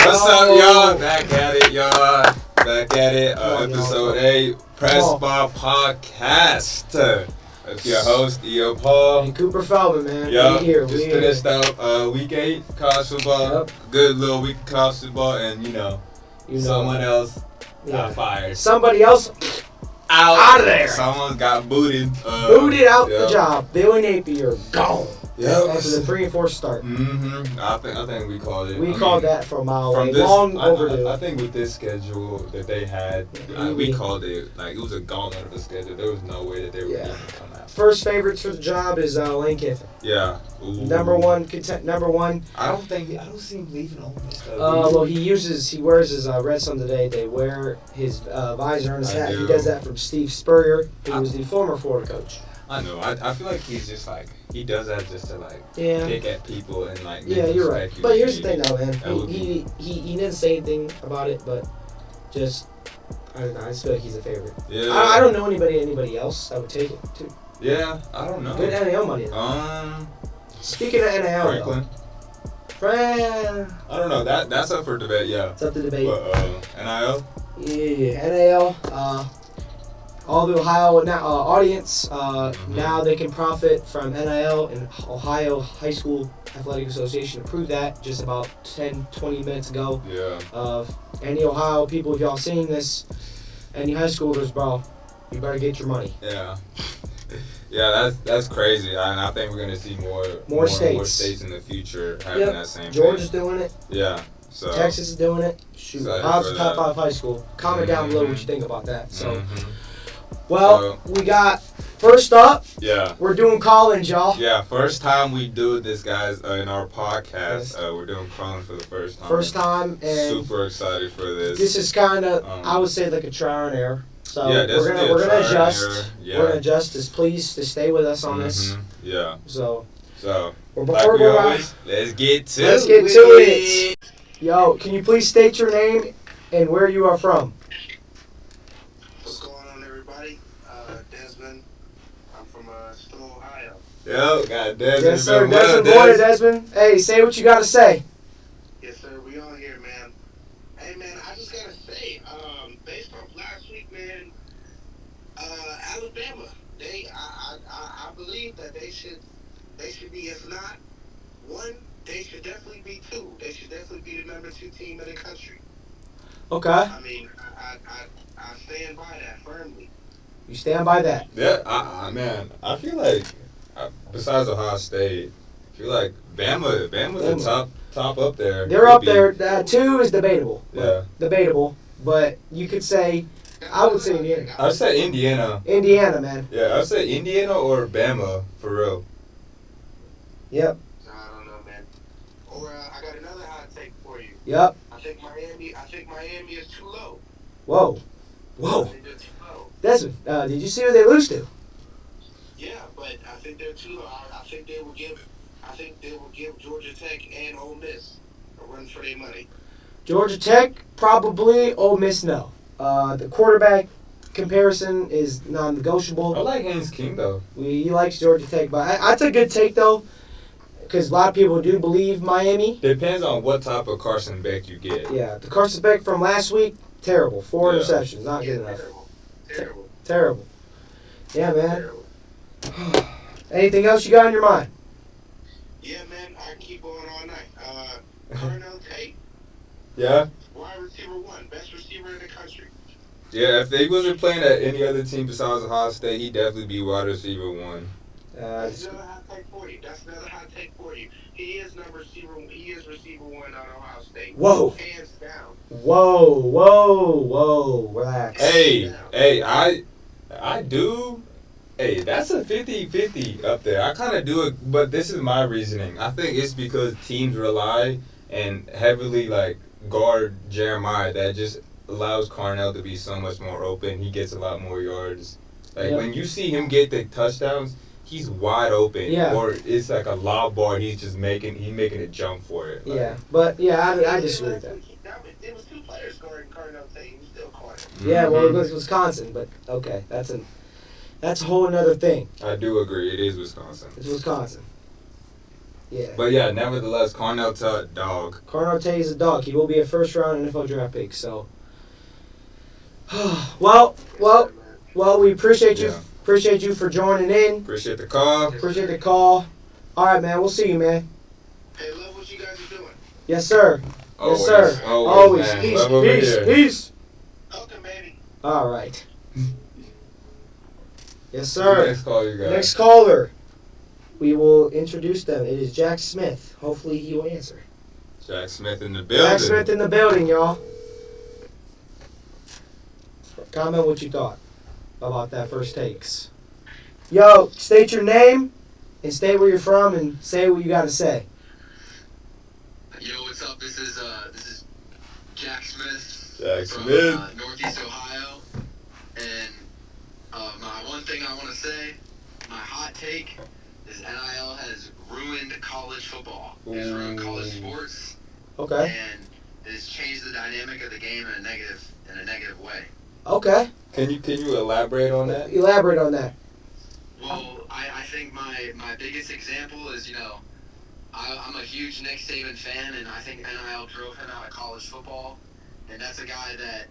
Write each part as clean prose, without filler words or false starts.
What's up, y'all? Back at it, y'all. Back at it. Episode 8, Press Bar Podcast. That's your host, E.O. Paul. And Cooper Feldman, man. Yo, we here. Just finished up week 8 college football. Yep. Good little week of college football, and someone else got fired. Somebody else out of there. Someone got booted. Booted out the job. Billy Napier gone. Yep. After the 3 and 4 start. Mm-hmm. I think we called it. We called that for a mile away. This, long overdue. I think with this schedule that they had, we called it like it was a gauntlet of a schedule. There was no way that they were going to come out. First favorites for the job is Lane Kiffin. Yeah. Ooh. Number one. I don't see him leaving Ole Miss. Well, he wears his red sun today. They wear his visor on his hat. He does that from Steve Spurrier, who was the former Florida coach. I know. I feel like he's just like he does that just to pick at people and you're right. But here's the thing, though, man. He didn't say anything about it, but just I don't know. I just feel like he's a favorite. Yeah. I don't know anybody else that would take it too. Yeah, I don't know. Good NIL money. Speaking of NIL, I don't know. That's up for debate. Yeah. It's up to debate. But, NIL. Yeah, NIL. All the Ohio audience, now they can profit from NIL, and Ohio High School Athletic Association approved that just about 10-20 minutes ago. Yeah. Any Ohio people, if y'all seeing this, any high schoolers, bro, you better get your money. Yeah. Yeah, that's crazy, and I think we're gonna see more states in the future having that same. Georgia's doing it. Yeah. So Texas is doing it. Shoot, Ohio's top 5 high school. Comment down below what you think about that. So. Well, we got first up. Yeah. We're doing call-ins, y'all. Yeah, first time we do this, guys, in our podcast. Yes. We're doing call-in for the first time. First time, and super excited for this. This is kind of, I would say, like a trial and error. So we're gonna adjust. Yeah. We're gonna adjust. Just please to stay with us on this. Yeah. So like we always, let's get to it. Yo, can you please state your name and where you are from? Yo, got Desmond. Yes, sir. Desmond, boy, Desmond. Hey, say what you got to say. Yes, sir. We on here, man. Hey, man, I just got to say, based off last week, man, Alabama, I believe that they should be, if not one, they should definitely be 2. They should definitely be the number 2 team in the country. Okay. I mean, I stand by that firmly. You stand by that? Yeah, man, I feel like, besides Ohio State, I feel like Bama's the top up there. They're up there. 2 is debatable. Yeah. Debatable. But you could say, I would say Indiana. I'd say Indiana. Indiana, man. Yeah, I'd say Indiana or Bama, for real. Yep. I don't know, man. Or I got another hot take for you. Yep. I think Miami is too low. Whoa. I think they're too low. Desmond, did you see who they lose to? Yeah, but I think they're too low. I think they will give Georgia Tech and Ole Miss a run for their money. Georgia Tech, probably. Ole Miss, no. The quarterback comparison is non-negotiable. I like Haynes King, though. He likes Georgia Tech, but that's a good take, though, because a lot of people do believe Miami. Depends on what type of Carson Beck you get. Yeah, the Carson Beck from last week, terrible. 4 interceptions, not good enough. Terrible. Yeah, man. Terrible. Anything else you got on your mind? Yeah, man, I can keep going all night. Carnell Tate. Yeah? Wide receiver 1, best receiver in the country. Yeah, if they wasn't playing at any other team besides Ohio State, he'd definitely be wide receiver 1. That's another hot take for you. He is receiver 1 on Ohio State. Whoa. Hands down. Whoa. Relax. Hey, I do. Hey, that's a 50-50 up there. I kind of do it, but this is my reasoning. I think it's because teams rely and heavily guard Jeremiah. That just allows Carnell to be so much more open. He gets a lot more yards. When you see him get the touchdowns, he's wide open. Yeah. Or it's like a lob bar. He's just making a jump for it. I disagree with that. There was 2 players guarding Carnell Tate. He was still caught it. Yeah, well, it was Wisconsin, but okay, that's a whole another thing. I do agree. It is Wisconsin. It's Wisconsin. Yeah. But yeah, nevertheless, Cornell Tut, dog. Cornell Tate is a dog. He will be a first-round NFL draft pick. So, well, we appreciate you. Yeah. Appreciate you for joining in. Appreciate the call. Appreciate the call. All right, man. We'll see you, man. Hey, love what you guys are doing. Yes, sir. Always, Yes, sir. Always, man. Peace, Love over peace, here. peace. Okay, baby. All right. Yes, sir. Next call, you guys. Next caller. We will introduce them. It is Jack Smith. Hopefully he will answer. Jack Smith in the building. Jack Smith in the building, y'all. Comment what you thought about that first takes. Yo, state your name and state where you're from and say what you got to say. Yo, what's up? This is Jack Smith Jack from Smith. Northeast Ohio, and my one thing I want to say, my hot take, is NIL has ruined college football. It's ruined college sports, Okay. and it's changed the dynamic of the game in a negative way. Okay. Can you elaborate on that? Elaborate on that. Well, I think my biggest example is, I'm a huge Nick Saban fan, and I think NIL drove him out of college football. And that's a guy that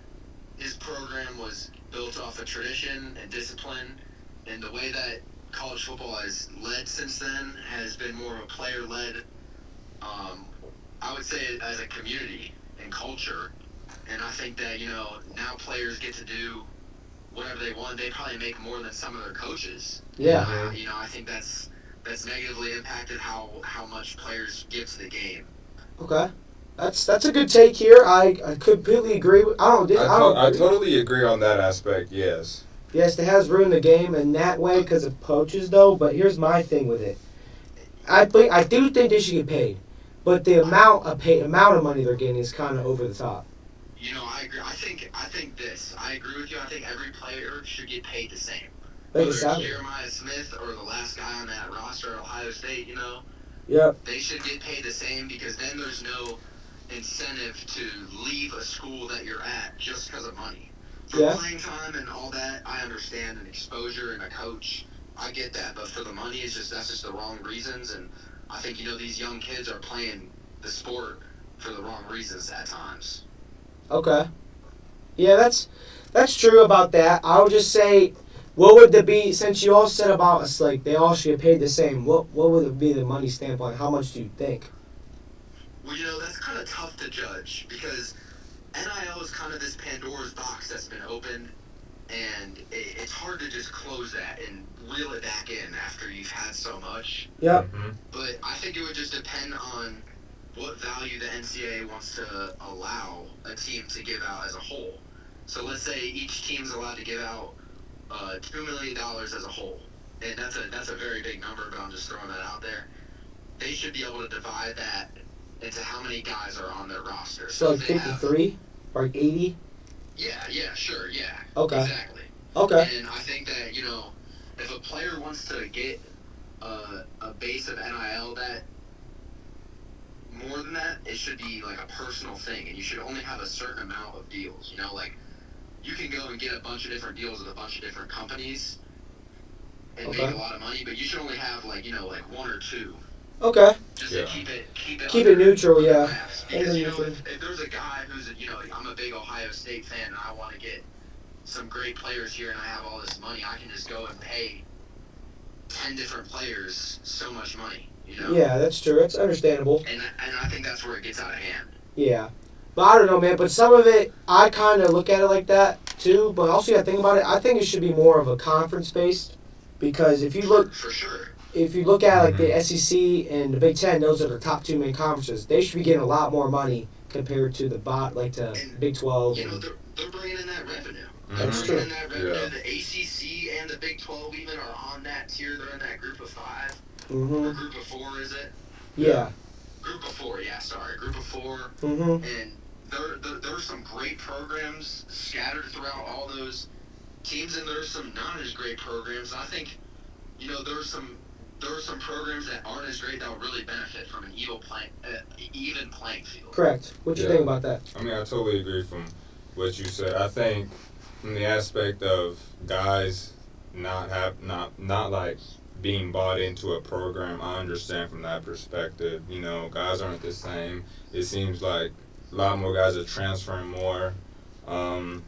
his program was built off of tradition and discipline. And the way that college football has led since then has been more of a player-led, I would say, as a community and culture. And I think that, now players get to do whatever they want. They probably make more than some of their coaches. Yeah. I think that's negatively impacted how much players give to the game. Okay. That's a good take here. I completely agree. I totally agree on that aspect. Yes. Yes, it has ruined the game in that way because of coaches, though. But here's my thing with it. I do think they should get paid, but the amount of money they're getting is kind of over the top. I agree. I think this. I agree with you. I think every player should get paid the same. Like Whether a it's salary. Jeremiah Smith or the last guy on that roster at Ohio State, Yep. they should get paid the same, because then there's no incentive to leave a school that you're at just because of money. For Yeah. playing time and all that, I understand, and exposure and a coach, I get that. But for the money, that's just the wrong reasons. And I think, these young kids are playing the sport for the wrong reasons at times. Okay. Yeah, that's true about that. I would just say, what would it be, since you all said about us, like, they all should get paid the same, what would it be the money standpoint? How much do you think? Well, that's kind of tough to judge, because NIL is kind of this Pandora's box that's been opened, and it's hard to just close that and reel it back in after you've had so much. Yep. But I think it would just depend on what value the NCAA wants to allow a team to give out as a whole. So let's say each team's allowed to give out $2 million as a whole, and that's a very big number, but I'm just throwing that out there. They should be able to divide that into how many guys are on their roster. So like if they have- 53 or 80? Yeah, sure, yeah. Okay. Exactly. Okay. And I think that, if a player wants to get a base of NIL that more than that, it should be like a personal thing, and you should only have a certain amount of deals. Like, you can go and get a bunch of different deals with a bunch of different companies and Okay. make a lot of money, but you should only have like one or two, Okay. just Yeah. to keep it Keep it neutral, under yeah. wraps. Under Because neutral. if there's a guy who's I'm a big Ohio State fan and I want to get some great players here and I have all this money, I can just go and pay 10 different players so much money. Yeah, that's true. It's understandable. And I think that's where it gets out of hand. Yeah. But I don't know, man. But some of it, I kind of look at it like that, too. But also, you got to think about it. I think it should be more of a conference-based. Because if you look For sure. at, like, the SEC and the Big Ten, those are the top two main conferences. They should be getting a lot more money compared to to And, Big 12. They're bringing in that revenue. That's They're true. bringing in that revenue. Yeah. The ACC and the Big 12 even are on that tier. They're in that group of 5. Or Mm-hmm. group of 4, is it? Yeah. Group of 4, yeah, sorry. Group of 4. Mm-hmm. And there are some great programs scattered throughout all those teams, and there's some not as great programs. And I think, there are some programs that aren't as great that will really benefit from an even playing field. Correct. What you Yeah. think about that? I mean, I totally agree from what you said. I think from the aspect of guys not like being bought into a program. I understand from that perspective. You know, guys aren't the same. It seems like a lot more guys are transferring more, um,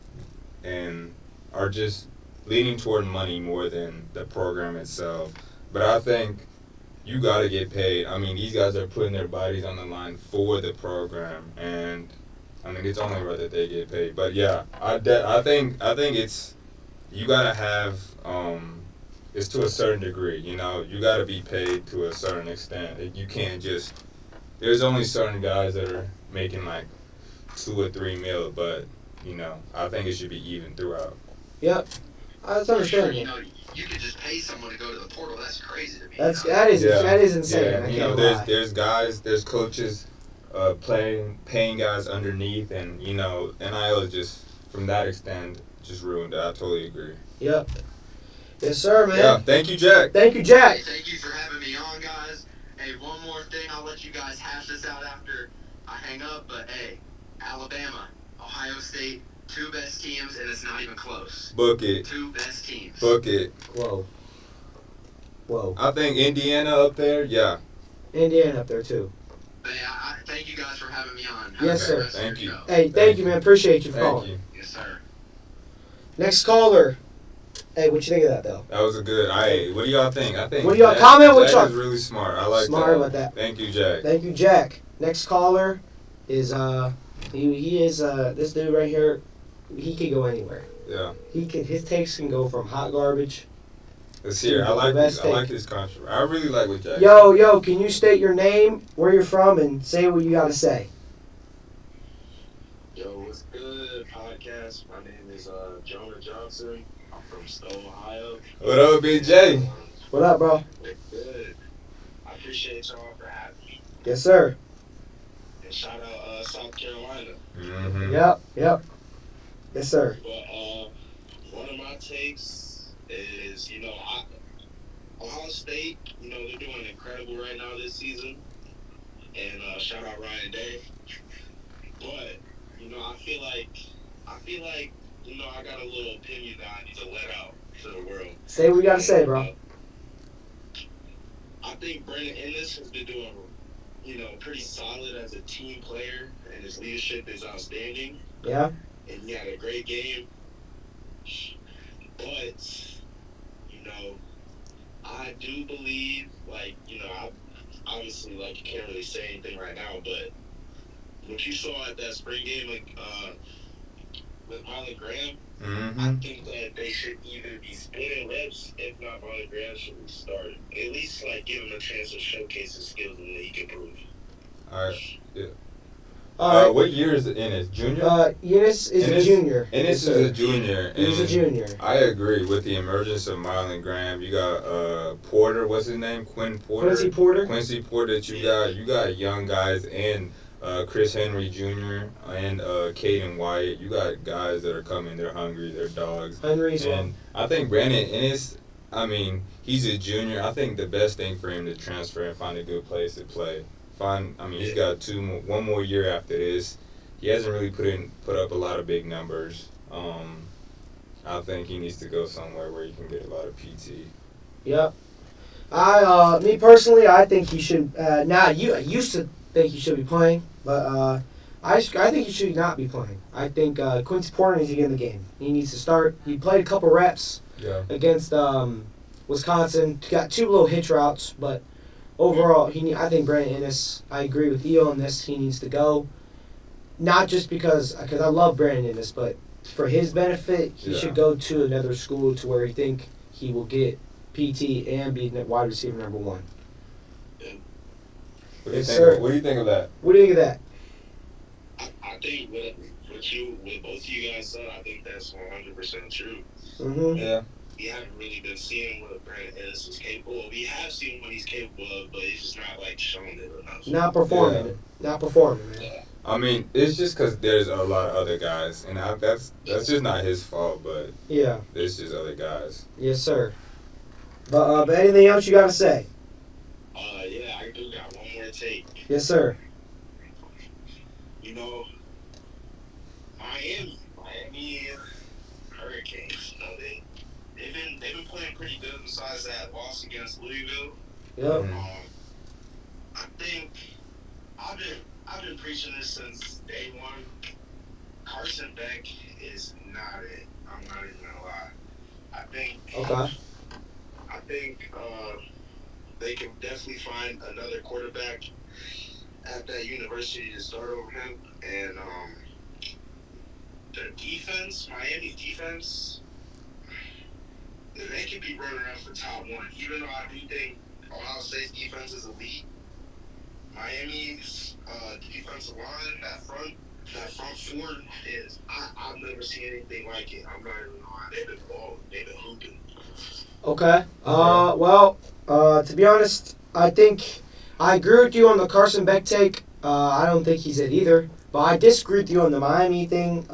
and are just leaning toward money more than the program itself. But I think you got to get paid. I mean, these guys are putting their bodies on the line for the program, and I mean, it's only right that they get paid. But yeah, I think it's you gotta have it's to a certain degree. You know, you gotta be paid to a certain extent. You can't just. There's only certain guys that are making like 2 or 3 mil, but you know, I think it should be even throughout. Yep. That's For sure, you understandable. know, you could just pay someone to go to the portal. That's crazy to me. That's You know? that is Yeah, that is insane. yeah. I You can't know, lie. there's coaches, paying guys underneath, and you know, NIL is just from that extent just ruined it. I totally agree. Yep. Yes, sir, man. Yeah, thank you, Jack. Thank you, Hey, Jack. thank you for having me on, guys. Hey, one more thing. I'll let you guys hash this out after I hang up. But hey, Alabama, Ohio State, two best teams, and it's not even close. Book it, Two best teams. book it. Whoa. Whoa. I think Indiana up there. Yeah, Indiana up there too. But yeah, I thank you guys for having me on. Yes, a sir. great rest of Thank your you. show. Hey, thank you, man. Appreciate you for thank calling. you. Yes, sir. Next caller. Hey, what you think of that though? That was a good. What do y'all think? I think. What do y'all Jack, comment? What Jack y'all- is really smart. I like Smart that. about that. Thank you, Jack. Thank you, Jack. Next caller is he is this dude right here. He could go anywhere. Yeah. His takes can go from hot garbage. Let's hear. I The like best this. I like take. this controversy. I really like what Jack. Yo, can you state your name, where you're from, and say what you gotta say? Yo, what's good, podcast? My name is Jonah Johnson. I'm from Stowe, Ohio. What up, Big J? What up, bro? What's good? I appreciate y'all for having me. Yes, sir. And shout out South Carolina. Mm-hmm. Yep. Yes, sir. But one of my takes is, Ohio State, they're doing incredible right now this season. And shout out Ryan Day. But, I feel like, I got a little opinion that I need to let out to the world. Say what you gotta say, bro. I think Brandon Ennis has been doing, pretty solid as a team player, and his leadership is outstanding. Yeah. And he had a great game. But, I do believe, obviously, you can't really say anything right now, but what you saw at that spring game, with Marlon Graham, Mm-hmm. I think that they should either be splitting reps, if not Marlon Graham should be started. At least, give him a chance to showcase his skills and that he can prove. All right. Yeah. All right. What year is it? Ennis? Junior? Eunice is a Ennis- junior. Ennis Yes, is a sir. junior. He's a and junior. I agree with the emergence of Marlon Graham. You got Porter. What's his name? Quinn Porter. Quincy Porter. Quincy Porter. That you got young guys and Chris Henry Jr. and Caden Wyatt. You got guys that are coming. They're hungry. They're dogs. Henry as well. And I think Brandon Ennis. I mean, he's a junior. I think the best thing for him to transfer and find a good place to play. He's got one more year after this. He hasn't really put up a lot of big numbers. I think he needs to go somewhere where he can get a lot of PT. Yep. Me personally, I think he should. I used to think he should be playing, but I think he should not be playing. I think Quincy Porter needs to get in the game. He needs to start. He played a couple reps Yeah. against Wisconsin. Got 2 little hitch routes, but overall, I think Brandon Ennis. I agree with Eo on this. He needs to go. Not just because I love Brandon Ennis, but for his benefit, he Yeah. should go to another school to where he think he will get PT and be wide receiver number 1. What do you Yes, think? sir. What do you think of that? What do you think of that? I think what both of you guys said, I think that's 100% true. Mm-hmm. Yeah. We haven't really been seeing what Brandon Ennis is capable of. We have seen what he's capable of, but he's just not shown it enough. Not performing. Yeah. Not performing, man. Yeah. I mean, it's just because there's a lot of other guys, and that's just not his fault, but Yeah. there's just other guys. Yes, sir. But anything else you got to say? Yeah, I do got one more take. Yes, sir. Miami Hurricanes. They've they've been playing pretty good. Besides that loss against Louisville, Yep. I think I've been preaching this since day one. Carson Beck is not it. I'm not even gonna lie. Okay. I think they can definitely find another quarterback at that university to start over him. And the defense, Miami defense, they could be running up for top one. Even though I do think Ohio State's defense is elite, Miami's defensive line, that front four is I've never seen anything like it. I'm not even lying. They've been balling. They've been hooping. Okay. Well, to be honest, I think I agree with you on the Carson Beck take. I don't think he's it either. But I disagree with you on the Miami thing.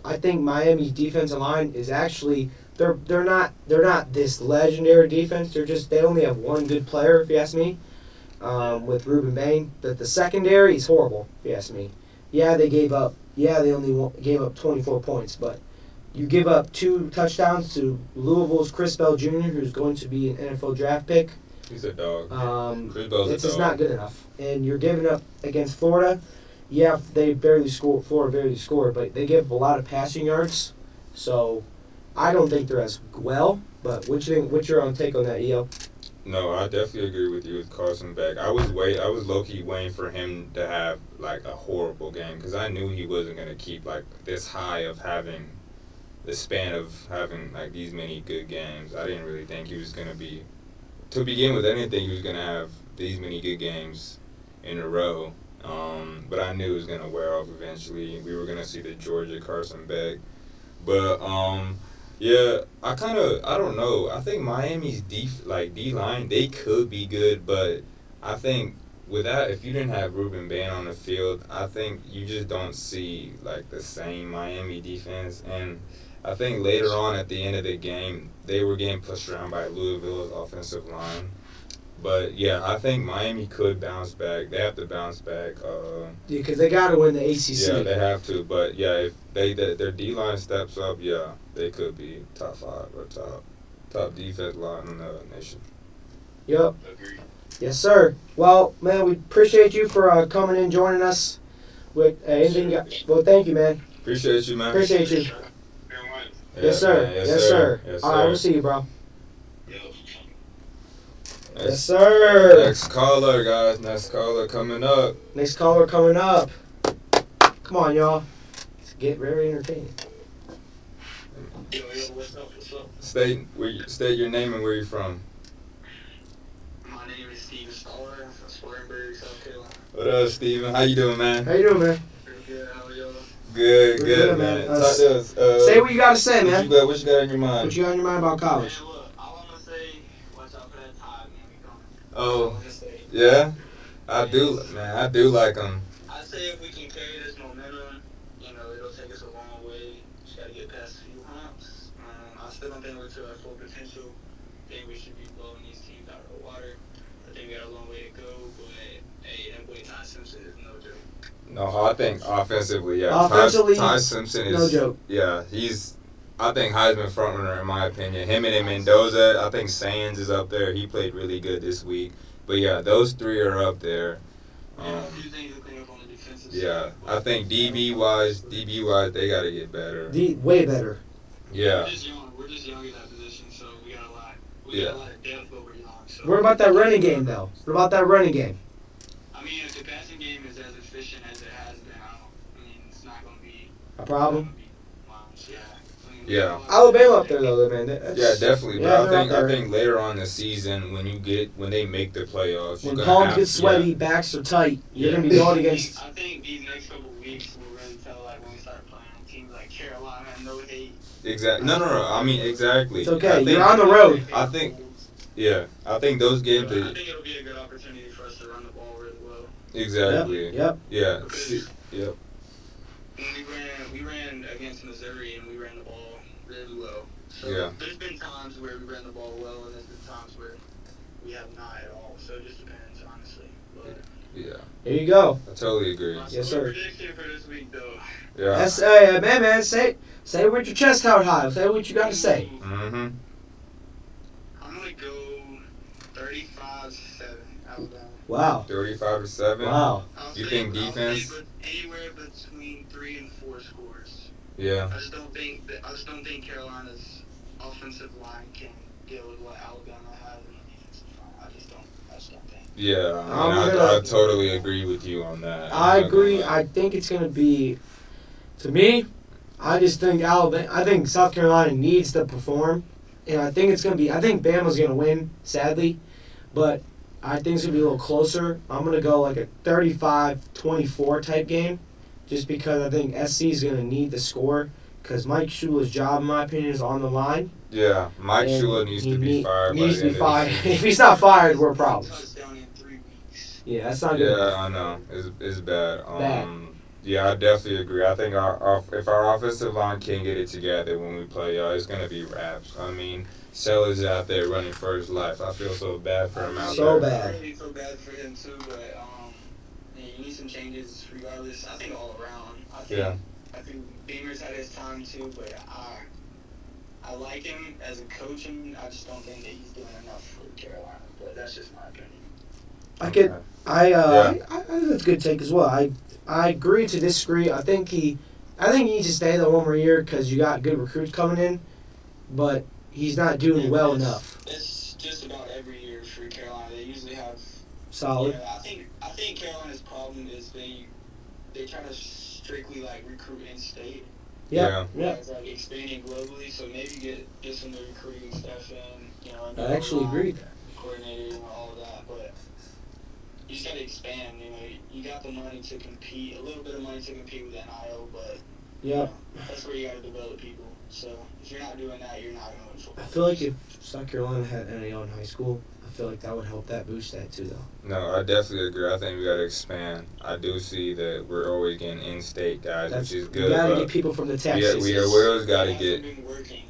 I think Miami's defensive line is actually they're not this legendary defense. They only have one good player, if you ask me, with Ruben Bain. But the secondary is horrible, if you ask me. Yeah, they gave up. Yeah, they only gave up 24 points, but you give up 2 touchdowns to Louisville's Chris Bell Jr., who's going to be an NFL draft pick. He's a dog. It's just not good enough. And you're giving up against Florida. Yeah, they barely score. Florida barely scored, but they give up a lot of passing yards. So I don't think they're as well. But what's your own take on that, EO? No, I definitely agree with you with Carson Beck. I was low-key waiting for him to have like a horrible game because I knew he wasn't gonna keep like this high of having the span of having like these many good games. I didn't really think he was gonna be, to begin with. I didn't think he was gonna have these many good games in a row. But I knew it was gonna wear off eventually. We were gonna see the Georgia Carson Beck, but yeah, I don't know. I think Miami's D line, they could be good, but I think without, if you didn't have Ruben Bain on the field, I think you just don't see like the same Miami defense. And I think later on at the end of the game, they were getting pushed around by Louisville's offensive line. But yeah, I think Miami could bounce back. They have to bounce back. Yeah, because they got to win the ACC. Yeah, they have to. But yeah, if their D line steps up, yeah, they could be top 5 or top defense line in the nation. Yep. Agreed. Yes, sir. Well, man, we appreciate you for coming in, joining us. With anything. Well, thank you, man. Appreciate you, man. Appreciate you. Yeah, Yes, sir. man. Yes, sir. Yes, All right, sir. we'll see you, bro. Yes, Yes, sir. Next caller, guys. Next caller coming up. Next caller coming up. Come on, y'all. Let's get very entertaining. Yo, what's up? State your name and where you're from. My name is Steven Stoller from Spartanburg, South Carolina. What up, Steven? How you doing, man? How you doing, man? Pretty good. How are y'all? Good, We're good, good, man. man. Talk to us. Say what you got to say, What man. you got in your mind? What you got in your mind about college? Man, look, all I'm gonna say, watch out for that tide, man. We coming. Oh, I'm gonna say. yeah? I do like them. I say if we can carry this momentum, it'll take us a long way. Just gotta get past a few humps. I still don't think we're to our full potential. I think we should be blowing these teams out of the water. I think we got a long way to go, but hey, that boy Ty Simpson is no joke. No, I think offensively, yeah. Offensively, Ty Simpson is no joke. Yeah, I think Heisman frontrunner in my opinion. Him and Mendoza. I think Sands is up there. He played really good this week. But yeah, those 3 are up there. A few things to clean up on the defensive Yeah, side. I think DB wise, they gotta get better. Way better. Yeah. We're just young in that position, so we got a lot. Yeah. Got a lot of depth, but we're young. So. What about that running game, though? What about that running game? I mean, if the passing game is as efficient as it has been, it's not going to be A problem? Yeah. Alabama up there, though, man. Yeah, definitely. Yeah, But they're I up there. think later on this season, when they make the playoffs, When you're gonna palms have, get sweaty, backs are tight, you're going to be going against... I think these next couple of weeks will really tell, when we start playing teams like Carolina and No Hate. Exactly. No. I mean, exactly. It's okay. I think, You're on the road. I think those games. I think it'll be a good opportunity for us to run the ball really well. Exactly. Yep. Yeah. Because Yep. when we ran against Missouri and we ran the ball really well. So Yeah. there's been times where we ran the ball well, and there's been times where we have not at all. So it just depends, honestly. But Yeah. Here you go. I totally agree. my Yes, score sir. prediction for this week, though, Yeah. Man, say with your chest held high. Say what you got to say. Mm-hmm. I'm gonna go 35-7 Alabama. Wow. 35-7. Wow. You think defense? But anywhere between 3 and 4 scores. Yeah. I just don't think Carolina's offensive line can deal with what Alabama has in the defensive line. I just don't think. Yeah. I totally agree with you on that. I agree. I think it's gonna be. To me, I just think I think South Carolina needs to perform, and I think it's gonna be. I think Bama's gonna win, sadly, but I think it's gonna be a little closer. I'm gonna go like a 35-24 type game, just because I think SC is gonna need the score, because Mike Shula's job, in my opinion, is on the line. Yeah, Mike Shula needs to be fired. Needs to be fired. If he's not fired, we're problems. Touchdown in 3 weeks. Yeah, that's not good. Yeah, I know. It's bad. Bad. Yeah, I definitely agree. I think if our offensive line can't get it together when we play y'all, it's gonna be raps. I mean, Sellers out there running for his life. I feel so bad for him out So there. bad. I really feel bad for him too, but yeah, you need some changes regardless. I think all around. I think Beamer's had his time too, but I like him as a coach, and I just don't think that he's doing enough for Carolina. But that's just my opinion. I think that's a good take as well. I agree to disagree. I think he needs to stay the one more year because you got good recruits coming in, but he's not doing well enough. It's just about every year for Carolina. They usually have Solid. Yeah, I think Carolina's problem is they try to strictly like recruit in state. Yeah. It's like expanding globally, so maybe get some of the recruiting stuff in. I actually agree. Coordinator and all of that, but you just gotta expand. You got the money to compete, a little bit of money to compete with NIL, but that's where you gotta develop people. So if you're not doing that, you're not gonna win football. I feel like if South Carolina had NAL in high school, I feel like that would help boost that too, though. No, I definitely agree. I think we gotta expand. I do see that we're always getting in-state guys, which is good. You gotta get people from the Texas. We always gotta get. Been working,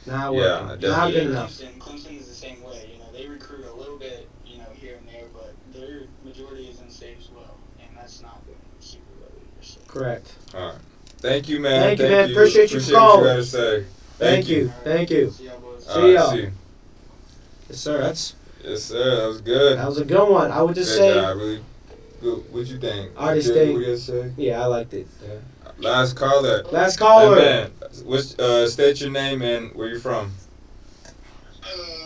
Not working. Not good enough. Clemson is the same way. They recruit a little bit, here and there, but their majority is in state as well, and that's not been super well either. So. Correct. All right. Thank you, man. Thank you, man. Appreciate you for calling. What you gotta say. Thank you. Thank you. See y'all, boys. See y'all. See you. Yes, sir. Yes, sir. That was good. That was a good one. I would just Good say. job, really good. What you think? I just Good? think- What you say? Yeah, I liked it. Last caller. Last caller. Hey, man. State your name and where you from.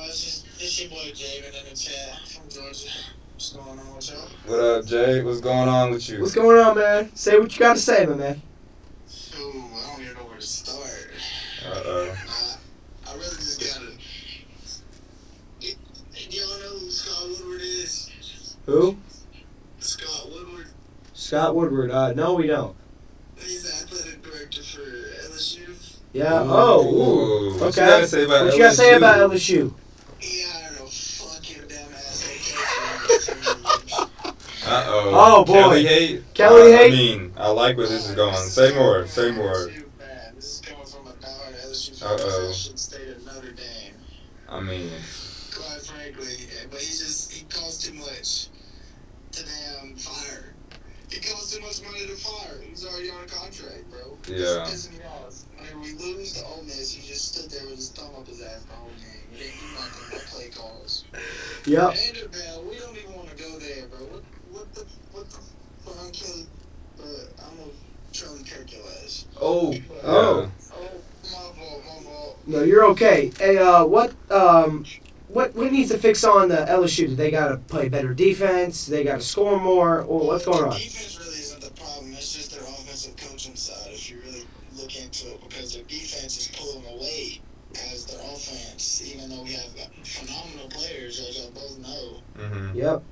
It's your boy Javen in the chat from Georgia. What's going on with y'all? What up, Jay? What's going on with you? What's going on, man? Say what you got to say, my man. Shoot, I don't even know where to start. Uh-oh. I really just gotta. Do y'all know who Scott Woodward is? Who? Scott Woodward. Scott Woodward. No, we don't. He's the athletic director for LSU. Yeah. Ooh. Oh. What Okay. you gotta say about What you got to say LSU? about LSU? He hired a fucking dumbass head coach. Uh-oh. Oh, boy. Kelly hate? Kelly hate? I mean, I like where this is going. Say more. Say more. LSU, man. This is coming from a diehard LSU fan. Uh-oh. Washington State of Notre Dame. I mean, Quite frankly, but he costs too much to damn fire. He costs too much money to fire. He's already on a contract, bro. Yeah. It's pissing me off. Whenever we lose to Ole Miss, he just stood there with his thumb up his ass the whole game. He didn't do nothing but play calls. Yep. Vanderbilt, we don't even want to go there, bro. What the fuck Kelly? I'm gonna Charlie Kirk your ass. oh. Oh. Oh, my fault. No, you're okay. Hey, what needs to fix on the LSU? Do they got to play better defense? Do they got to score more? Or what's going on? Defense really isn't the problem. It's just their offensive coaching side. If you really look into it, because their defense is pulling away as their offense. Even though we have phenomenal players, as y'all both know, Mm-hmm. Yep.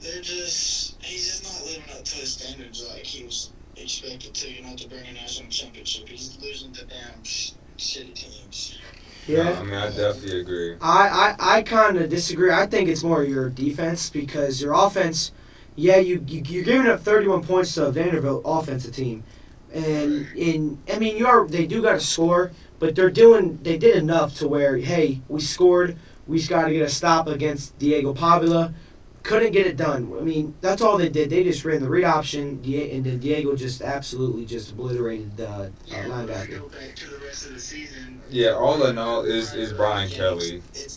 he's just not living up to his standards like he was expected to. To bring a national championship. He's losing to damn shitty teams. Yeah. I mean, I definitely agree. I kind of disagree. I think it's more your defense because your offense, you're giving up 31 points to a Vanderbilt offensive team, and they do got to score, but they did enough to where, hey, we scored, we got to get a stop against Diego Pavila, couldn't get it done. I mean, that's all they did. They just ran the read option, and then Diego just absolutely just obliterated the linebacker. Go back to the rest of the season. Yeah, all in all is Brian Kelly. It's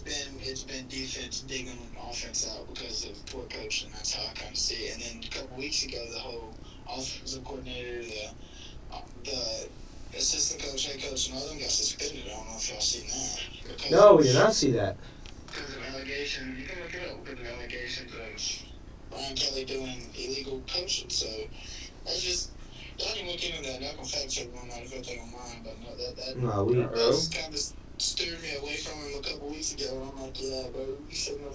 been defense digging offense out because of poor coaching. That's how I kind of see it. And then a couple weeks ago, the whole offensive coordinator, the assistant coach, head coach, and all them got suspended. I don't know if y'all seen that. No, we did not see that. Because of allegations, you can look it up, because of allegations of Brian Kelly doing illegal coaching. So that's just, y'all can look into that. Y'all can fact check one out if y'all think I'm lying, but no, that kind of steered me away from him a couple weeks ago. And I'm like, yeah, bro, you shouldn't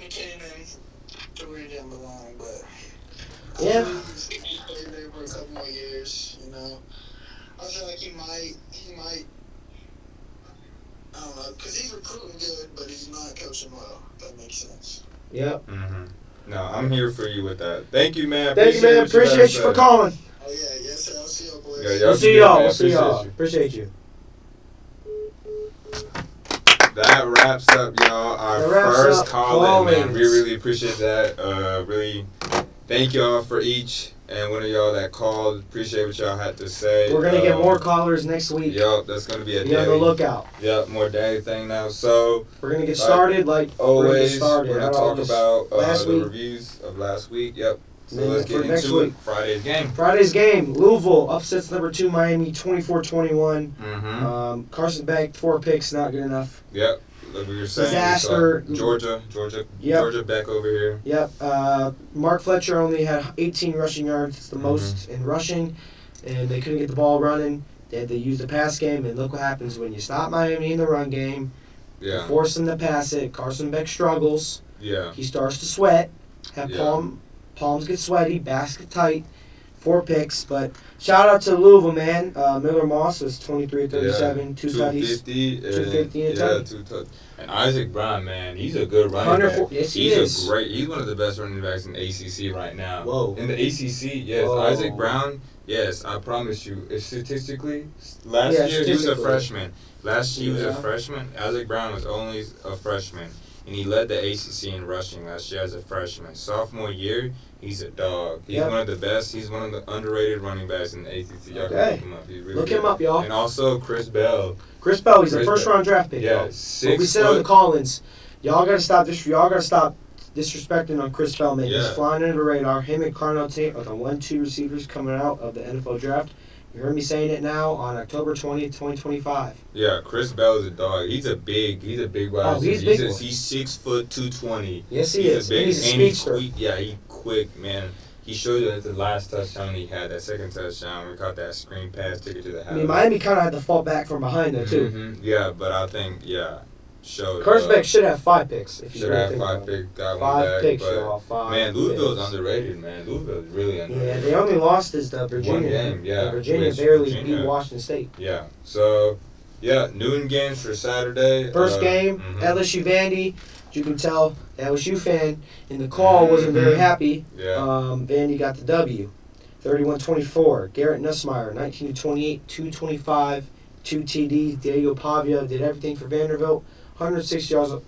have came in to where he didn't belong, but Yeah. He played there for a couple more years, you know. I feel like he might, I don't know, because he's recruiting good, but he's not coaching well. If that makes sense. Yep. Mm-hmm. No, I'm here for you with that. Thank you, man. Thank you, man. Appreciate you for calling. Oh, yeah, yes, sir. I'll see y'all, boys. Yeah, We'll see y'all. We'll see Appreciate y'all. you. Appreciate you. That wraps up, y'all. Our That wraps first up call-in, man. call-ins. We really appreciate that. Really thank y'all for each and one of y'all that called. Appreciate what y'all had to say. We're gonna get more callers next week. Yup, that's gonna be a Be on the daily. lookout. Yup, more daily thing now. So We're gonna get started like always, we're We're gonna talk about last the week. reviews of last week. Yep. So And then let's for get next into week. it. Friday's game. Friday's game, Louisville upsets number 2 Miami 24-21. Mm-hmm. Carson Beck 4 picks, not good enough. Yep. Like we were saying, Disaster. we saw Georgia back over here. Yep. Mark Fletcher only had 18 rushing yards. It's the most in rushing, and they couldn't get the ball running. They had to use the pass game, and look what happens when you stop Miami in the run game. Yeah. Force them to pass it. Carson Beck struggles. Yeah. He starts to sweat. Yeah. Palms get sweaty. Backs get tight. 4 picks, but shout out to Louisville, man. Miller Moss was 23-37, 2 tutties. 250 and a tutty. And Isaac Brown, man, he's a good running back. Yes, he He's is. he's one of the best running backs in the ACC right now. Whoa. In the ACC, yes. Whoa. Isaac Brown, yes, I promise you. Statistically, last year he was a freshman. Last year he was a freshman. Isaac Brown was only a freshman. And he led the ACC in rushing last year as a freshman. Sophomore year, he's a dog. He's one of the best. He's one of the underrated running backs in the ACC. Y'all can look him up. He's really Look good. him up, y'all. And also Chris Bell. He's a first-round draft pick. Yeah, y'all. 6 What we said on the call-ins, y'all gotta stop disrespecting on Chris Bell, man. Yeah. He's flying under the radar. Him and Carnell Tate are the 1-2 receivers coming out of the NFL draft. You heard me saying it now on October 20th, 2025. Yeah, Chris Bell is a dog. He's a big wide Oh, he's receiver. big boy. He's 6 foot 220. Yes, he He's is. A big, He's a and he's speedster. quick. Yeah, he's quick, man. He showed you that the last touchdown he had, that second touchdown, we caught that screen pass, took it to the house. I mean, Miami kind of had to fall back from behind though too. Mm-hmm. Yeah, but I think showed. Carson Beck should have 5 picks. If you Should really have think 5 about it. picks, got 5 one back. picks, but y'all. 5 man, Louisville's picks. underrated, man. Louisville's really underrated. Yeah, they only lost is the Virginia. One game, yeah. And Virginia Which barely Virginia- beat Washington State. Yeah. So, noon games for Saturday. First game, mhm. LSU Vandy. You can tell the LSU fan in the call wasn't very happy. Yeah. Vandy got the W. 31-24. Garrett Nussmeier, 19-28, 225, 2 TDs. Diego Pavia did everything for Vanderbilt. 106 yards of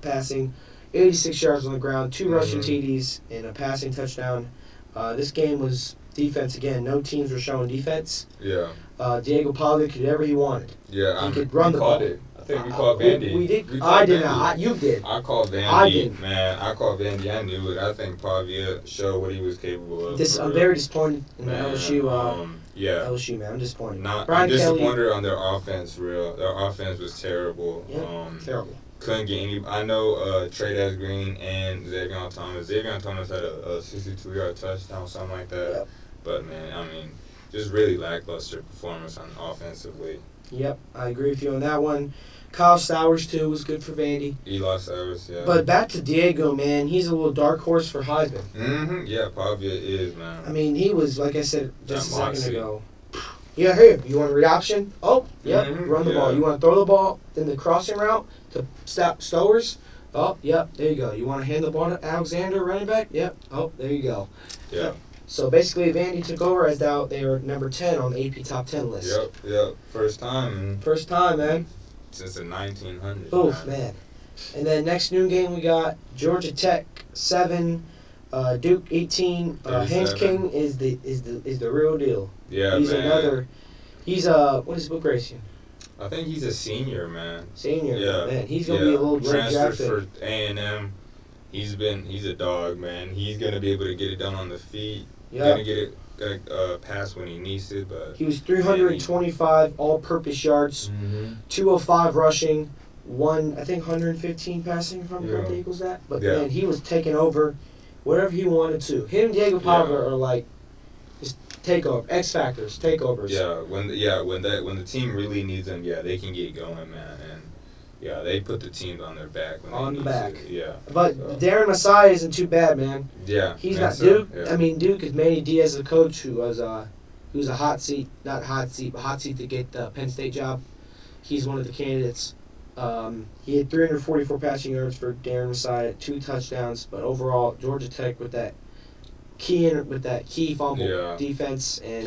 passing, 86 yards on the ground, 2 rushing TDs, and a passing touchdown. This game was defense again. No teams were showing defense. Yeah. Diego Pavia could do whatever he wanted. Yeah. He could run the called ball. it. I think we called Vandy. We did. We I called did Vandy. not. You did. I called Vandy. I didn't. Man, I called Vandy. I knew it. I think Pavia showed what he was capable of. I'm very disappointed in the Man, LSU. yeah. LSU, man. I'm disappointed. I'm Brian Kelly. disappointed on their offense, real. Their offense was terrible. Yeah, terrible. Couldn't get any. I know Trey Green and Xavier Thomas. Xavier Thomas had a 62-yard touchdown, something like that. Yep. But, man, I mean, just really lackluster performance on offensively. Yep, I agree with you on that one. Kyle Stowers, too, was good for Vandy. Eli Cyrus, yeah. But back to Diego, man. He's a little dark horse for Heisman. Mm-hmm. Yeah, Pavia is, man. I mean, he was, like I said just a That second moxie. ago. Yeah, here, you want a read option? Oh, yep, run the ball. You want to throw the ball in the crossing route to stop Stowers? Oh, yep, there you go. You want to hand the ball to Alexander, running back? Yep. Oh, there you go. Yeah. So basically, Vandy took over as now they were number 10 on the AP Top 10 list. Yep. First time First time, man. since the 1900s. Oof, man. And then next noon game we got Georgia Tech 7, Duke 18. Hans 37. King is the real deal. Yeah, He's man. another. He's what is book racing? I think he's a senior, man. Senior. Yeah. Man, he's gonna be a little late transfer drafted. for A&M. He's a dog, man. He's gonna be able to get it done on the feet. Yeah. Gonna get it pass when he needs it, but He was 325 all-purpose yards, 205 rushing, I think 115 passing, if I'm correct, equals that. But man, he was taking over whatever he wanted to. Him and Diego Pablo are like just takeover, X factors, takeovers. when the team really needs them, they can get going, man. And they put the team on their back when on they the need back. to. Yeah. But Darren Messiah isn't too bad, man. Yeah. He's man, not so, Duke. Yeah. I mean, Duke is Manny Diaz, the coach, who was a hot seat to get the Penn State job. He's one of the candidates. He had 344 passing yards for Darren Messiah, 2 touchdowns. But overall, Georgia Tech with that key fumble defense and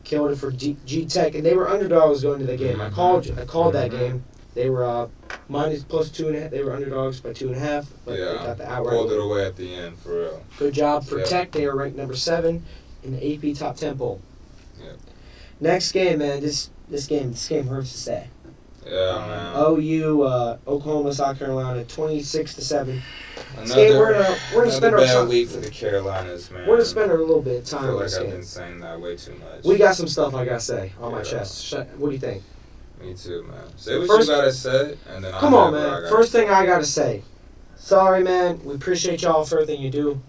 killed it for G Tech, and they were underdogs going to the game. I called that game. They were minus plus 2.5. They were underdogs by 2.5, but they got the outright. Pulled it away at the end for real. Good job for Tech. They are ranked number 7 in the AP top 10 poll. Yeah. Next game, man. This game hurts to say. Yeah, man. OU, Oklahoma, South Carolina, 26-7. We're gonna spend our time. week for the Carolinas, man. We're gonna spend a little bit of time I feel on like this I've game. been saying that way too much. We got some stuff I gotta say on my chest. What do you think? Me too, man. Say what First- you gotta say, and then Come on, man. First thing I gotta say. Sorry, man. We appreciate y'all for everything you do.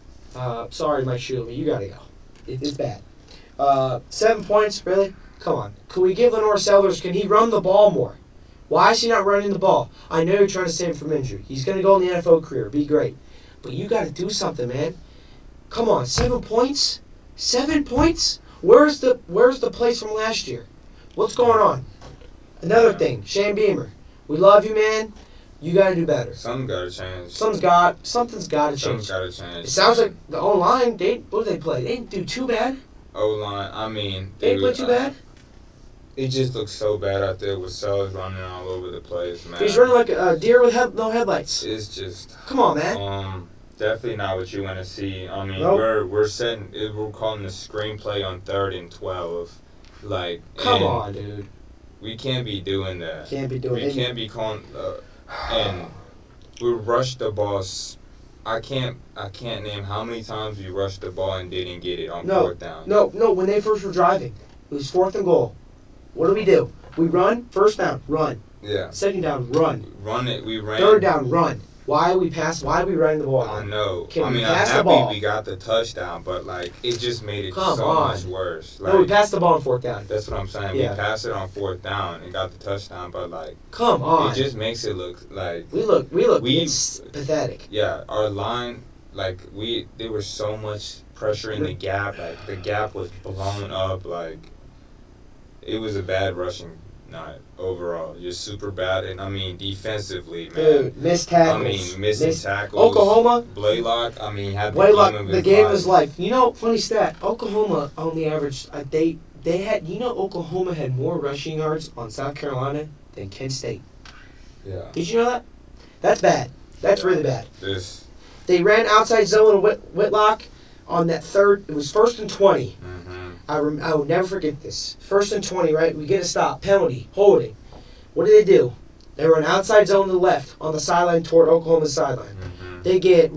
Sorry, Mike Shuley. You gotta go. It's bad. 7 points, really? Come on. Can we give Lenore Sellers? Can he run the ball more? Why is he not running the ball? I know you're trying to save him from injury. He's gonna go in the NFL career. Be great. But you got to do something, man. Come on, 7 points? 7 points? Where's the place from last year? What's going on? Another thing, Shane Beamer. We love you, man. You got to do better. Something's got to change. Something's got to change. Something's got to change. It sounds like the O-line, what did they play? They didn't do too bad. O-line, I mean... They didn't play too bad? It just looks so bad out there with Sellers running all over the place, man. He's running like a deer with no headlights. It's just... Come on, man. Definitely not what you want to see. I mean, Nope. we're calling the screenplay on 3rd and 12. Like, Come on, dude. We can't be doing that. Can't be doing We can't be calling... and we rushed the ball. I can't name how many times we rushed the ball and didn't get it on 4th down. No, when they first were driving, it was 4th and goal. What do? We run, 1st down, run. Yeah. 2nd down, run. Run it, we ran. 3rd down, run. Why are we running the ball? I know. Can we I'm pass the happy ball? we got the touchdown, but like it just made it Come so on. much worse. Like, No, we passed the ball on 4th down. That's what I'm saying. Yeah. We passed it on 4th down and got the touchdown, but like Come on. it just makes it look like We look. It's pathetic. Yeah, our line, like there was so much pressure in the gap. Like the gap was blown up. Like it was a bad rushing night overall. Just super bad, and I mean defensively, man. Dude, missed tackles. I mean missing tackles. Oklahoma. Blaylock. I mean had The game of his life. You know, funny stat. Oklahoma only averaged. They had. You know, Oklahoma had more rushing yards on South Carolina than Kent State. Yeah. Did you know that? That's bad. That's really bad. This. They ran outside zone of Whitlock on that 3rd. It was 1st and 20. Mm-hmm. I will never forget this. 1st and 20, right? We get a stop, penalty, holding. What do? They run outside zone to the left on the sideline toward Oklahoma's sideline. Mm-hmm. They get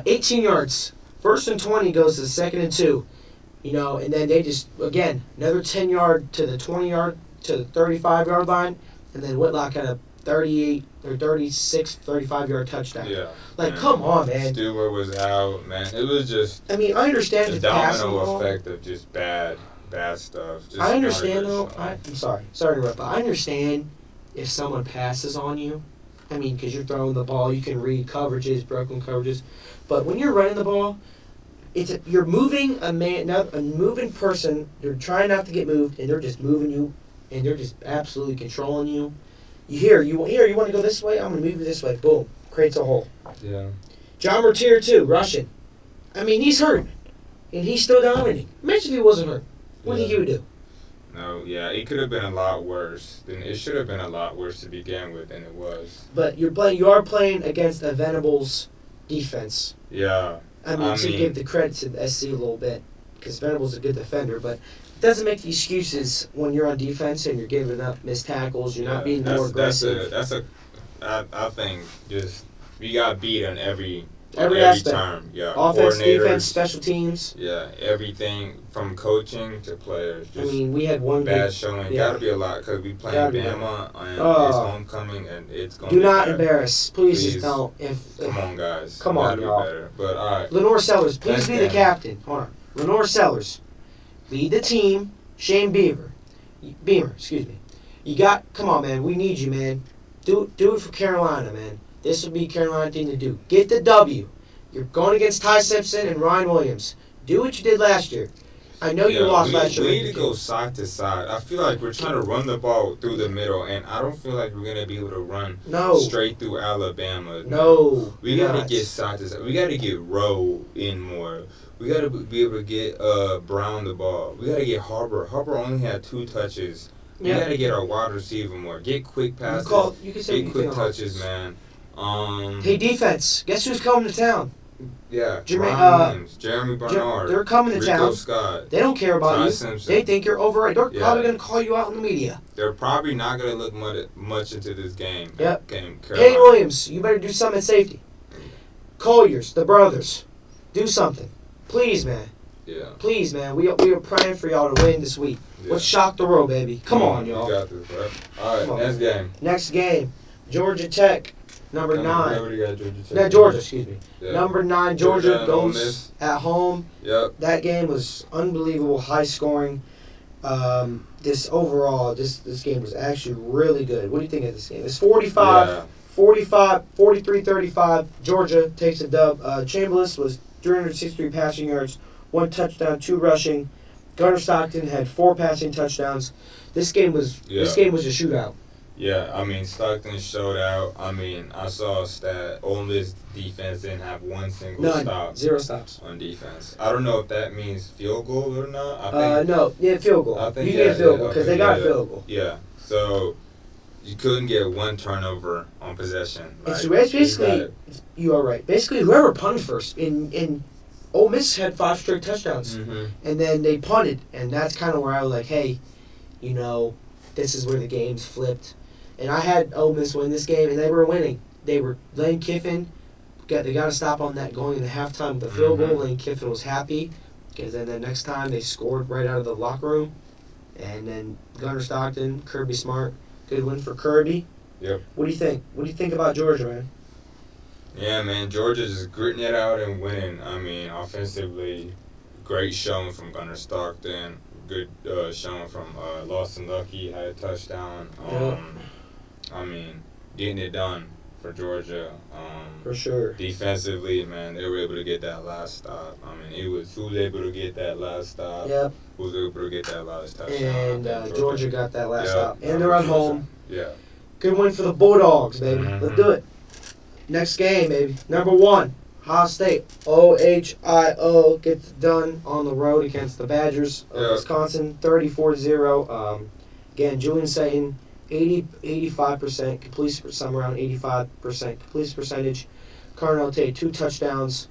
18 yards. 1st and 20 goes to 2nd and 2. You know, and then they just, again, another 10-yard to the 20-yard to the 35-yard line, and then Whitlock had a 38 or 36, 35-yard touchdown. Yeah. Like, come on, man. Stewart was out, man. It was just I mean, I understand the the passing domino ball. effect of just bad stuff. Just I understand, though. garbage. I'm sorry to interrupt, but I understand if someone passes on you. I mean, because you're throwing the ball, you can read coverages, broken coverages. But when you're running the ball, you're moving a moving person. They're trying not to get moved, and they're just moving you, and they're just absolutely controlling you. You want to go this way? I'm going to move you this way. Boom. Creates a hole. Yeah. John Mertier, too, Russian. I mean, he's hurt, and he's still dominating. Imagine if he wasn't hurt. What do think he would do? No, yeah, it could have been a lot worse. It should have been a lot worse to begin with than it was. But you are playing against a Venables defense. Yeah. I mean, to give the credit to the SC a little bit, because Venables is a good defender, but it doesn't make the excuses when you're on defense and you're giving up missed tackles. You're not being more aggressive. I think just we got beat on every aspect. term. Yeah. Offense, Coordinators, defense, special teams. Yeah, everything from coaching to players. I mean, we had one bad showing. Yeah. Gotta be a lot because we playing Bama and it's homecoming and it's going. Do not embarrass. Please just don't. Come on, guys. Come on, y'all. Better. But all right. Lenore Sellers, please be the captain. Hold on. Lenore Sellers, lead the team. Shane Beamer, excuse me. You got. Come on, man. We need you, man. Do it for Carolina, man. This would be Carolina thing to do. Get the W. You're going against Ty Simpson and Ryan Williams. Do what you did last year. I know you lost last year. We need to go side to side. I feel like we're trying to run the ball through the middle, and I don't feel like we're going to be able to run straight through Alabama. No. We got to get side to side. We got to get Rowe in more. We got to be able to get Brown the ball. We got to get Harper. Harper only had 2 touches. We got to get our wide receiver more. Get quick passes. You can say get quick touches, man. Hey, defense. Guess who's coming to town? Yeah, Williams, Jeremy Bernard. They're coming to Rico town. Scott. They don't care about Ty you. Simpson. They think you're overrated. They're probably going to call you out in the media. They're probably not going to look much into this game. Yep. Payne Williams, you better do something at safety. Colliers, the brothers, do something. Please, man. Yeah. Please, man. We are praying for y'all to win this week. Yeah. Let's shock the world, baby. Come on, y'all. You got this, bro. All right, next game. Next game, Georgia Tech. Number 9. Georgia, excuse me. Yeah. Number 9, Georgia goes at home. Yep. That game was unbelievable, high scoring. This game was actually really good. What do you think of this game? It's 43-35. Georgia takes a dub. Chambliss was 363 passing yards, 1 touchdown, 2 rushing. Gunnar Stockton had 4 passing touchdowns. This game was a shootout. Yeah, I mean, Stockton showed out. I mean, I saw a stat. Ole Miss defense didn't have 1 single stop. 0 stops. On defense. I don't know if that means field goal or not. Field goal. I think you get field goal because they got field goal. Yeah, so you couldn't get 1 turnover on possession. It's basically, you are right. Basically, whoever punted first in Ole Miss had 5 straight touchdowns. Mm-hmm. And then they punted, and that's kind of where I was like, hey, this is where the game's flipped. And I had Ole Miss win this game, and they were winning. Lane Kiffin, they got to stop on that going into halftime with the field goal. Lane Kiffin was happy because then the next time they scored right out of the locker room. And then Gunnar Stockton, Kirby Smart, good win for Kirby. Yep. What do you think? What do you think about Georgia, man? Yeah, man, Georgia's just gritting it out and winning. I mean, offensively, great showing from Gunnar Stockton. Good showing from Lawson Lucky, had a touchdown. I mean, getting it done for Georgia. For sure. Defensively, man, they were able to get that last stop. I mean, who was able to get that last stop? Yep. Who was able to get that last touchdown? And Georgia got that last stop. And they're at home. Yeah. Good win for the Bulldogs, baby. Mm-hmm. Let's do it. Next game, baby. Number 1, Ohio State. OHIO gets done on the road against the Badgers of Wisconsin, 34-0. Again, Julian Satan, 85% completion, somewhere around 85% completion percentage. Carnell Tate, 2 touchdowns.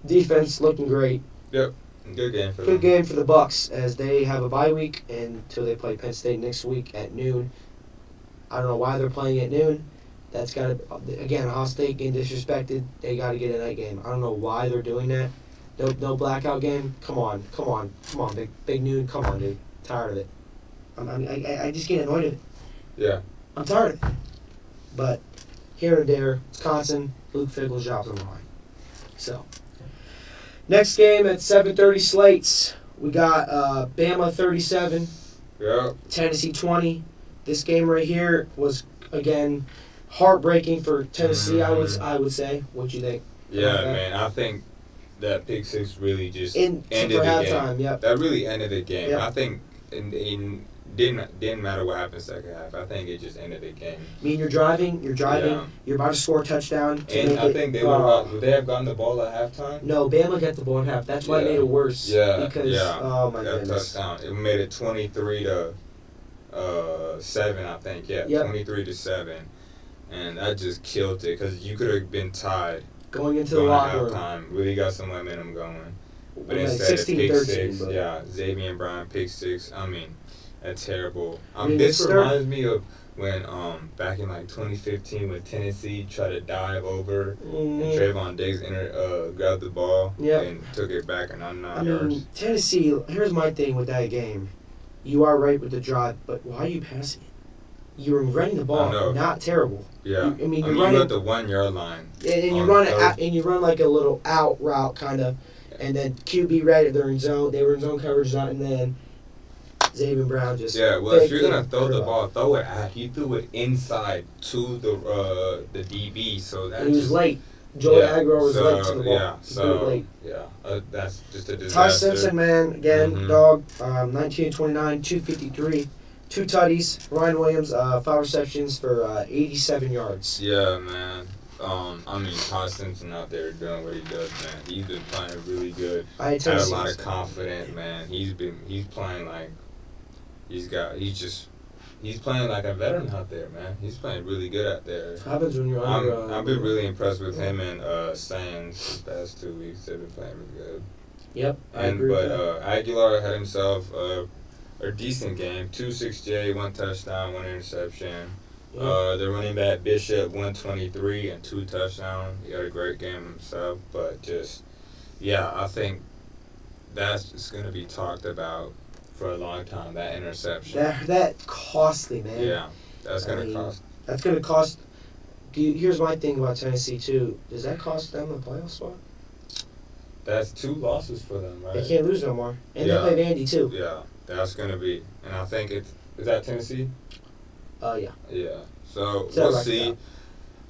Defense looking great. Yep. Good game for them. Good game for the Bucks as they have a bye week until they play Penn State next week at noon. I don't know why they're playing at noon. That's got to, again, Ohio State getting disrespected. They got to get a night game. I don't know why they're doing that. No blackout game. Come on, big noon. Come on, dude. Tired of it. I just get annoyed at it. Yeah. I'm tired of it. But here and there, Wisconsin, Luke Fickle's job's on the line. So, next game at 7:30 slates. We got Bama 37, Tennessee 20. This game right here was, again, heartbreaking for Tennessee, Mm-hmm. I would say. What you think? Yeah, man. I think that pick six really just ended for the halftime. game. Yep. That really ended the game. Yep. I think in didn't matter what happened second half. I think it just ended the game. I mean, you're driving, Yeah. you're about to score a touchdown. To And make I it, think they would they have gotten the ball at halftime? No, Bama got the ball at half. That's why it Yeah. made it worse. Yeah, Because, yeah. oh my That goodness. touchdown. It made it 23-7, I think. Yeah, Yep. 23-7. And that just killed it because you could have been tied Going into the going locker to room. halftime. Really got some momentum going. But Like instead, 16, pick 13, six. but- Yeah, Xavier Brown pick six. I mean, that's terrible. I mean, This it's reminds me of when back in like 2015 when Tennessee tried to dive over and Trayvon Diggs grabbed the ball Yep. and took it back and on 9 I yards. mean, Tennessee, here's my thing with that game. You are right with the drive, but why are you passing it? You're running the I ball, know. not terrible. Yeah, I mean, you're running at the 1 yard line. and you on run it third. out, and you run like a little out route kind of, and then QB ready. They're in zone. They were in zone coverage, and then Xavier Brown just Yeah, well, if big you're gonna hit, throw the quarterback. ball, throw it at. He threw it inside to the DB, so that And he was just late. Joey yeah, Aguilar was so, late to the ball. Yeah, He threw it so late. yeah, that's just a Ty disaster. Simpson, man, again, Mhm. dog, 19-29, 253, 2 tutties. Ryan Williams, 5 receptions for 87 yards. Yeah, man. I mean, Ty Simpson out there doing what he does, man. He's been playing really good. I had Had a Tennessee. lot of confidence, man. He's playing like he's playing like a veteran out there, man. He's playing really good out there. What happens when you're under? I've been really impressed with him and Sands the past 2 weeks. They've been playing really good. Yep, I agree with that. Aguilar had himself a decent game. 2-6J, 1 touchdown, 1 interception. Yeah. The running back Bishop 123 and 2 touchdowns. He had a great game himself, but just I think that's just gonna be talked about for a long time. That interception. That costly, man. Yeah, that's I gonna mean, cost. That's going to cost. Here's my thing about Tennessee, too. Does that cost them a playoff spot? That's 2 losses for them, right? They can't lose no more. And Yeah. they play Vandy, too. Yeah, that's gonna be, and I think is that Tennessee? Yeah. Yeah. So Is that we'll right see. now?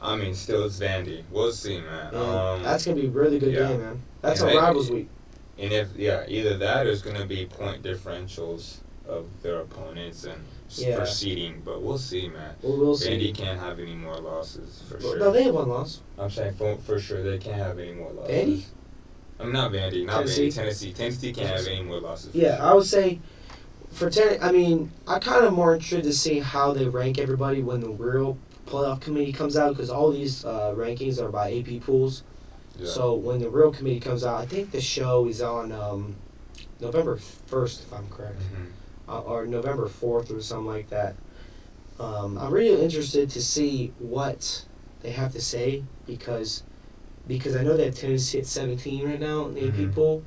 I mean, still it's Vandy. We'll see, man. And that's going to be a really good yeah. game, man. That's And a they- rivals week. And if either that or it's gonna be point differentials of their opponents and for seeding, but we'll see, man. We'll see. Vandy can't have any more losses for sure. No, they have 1 loss. I'm saying for sure they can't have any more losses. Vandy? I'm not Vandy, Tennessee? Tennessee. Tennessee can't have any more losses. For Yeah, sure. I would say for I mean, I'm kind of more interested to see how they rank everybody when the real playoff committee comes out, because all these rankings are by AP pools. Yeah. So when the real committee comes out, I think the show is on November 1st, if I'm correct, Mhm. or November 4th or something like that. I'm really interested to see what they have to say because I know they have Tennessee at 17 right now in the AP Mhm. pool,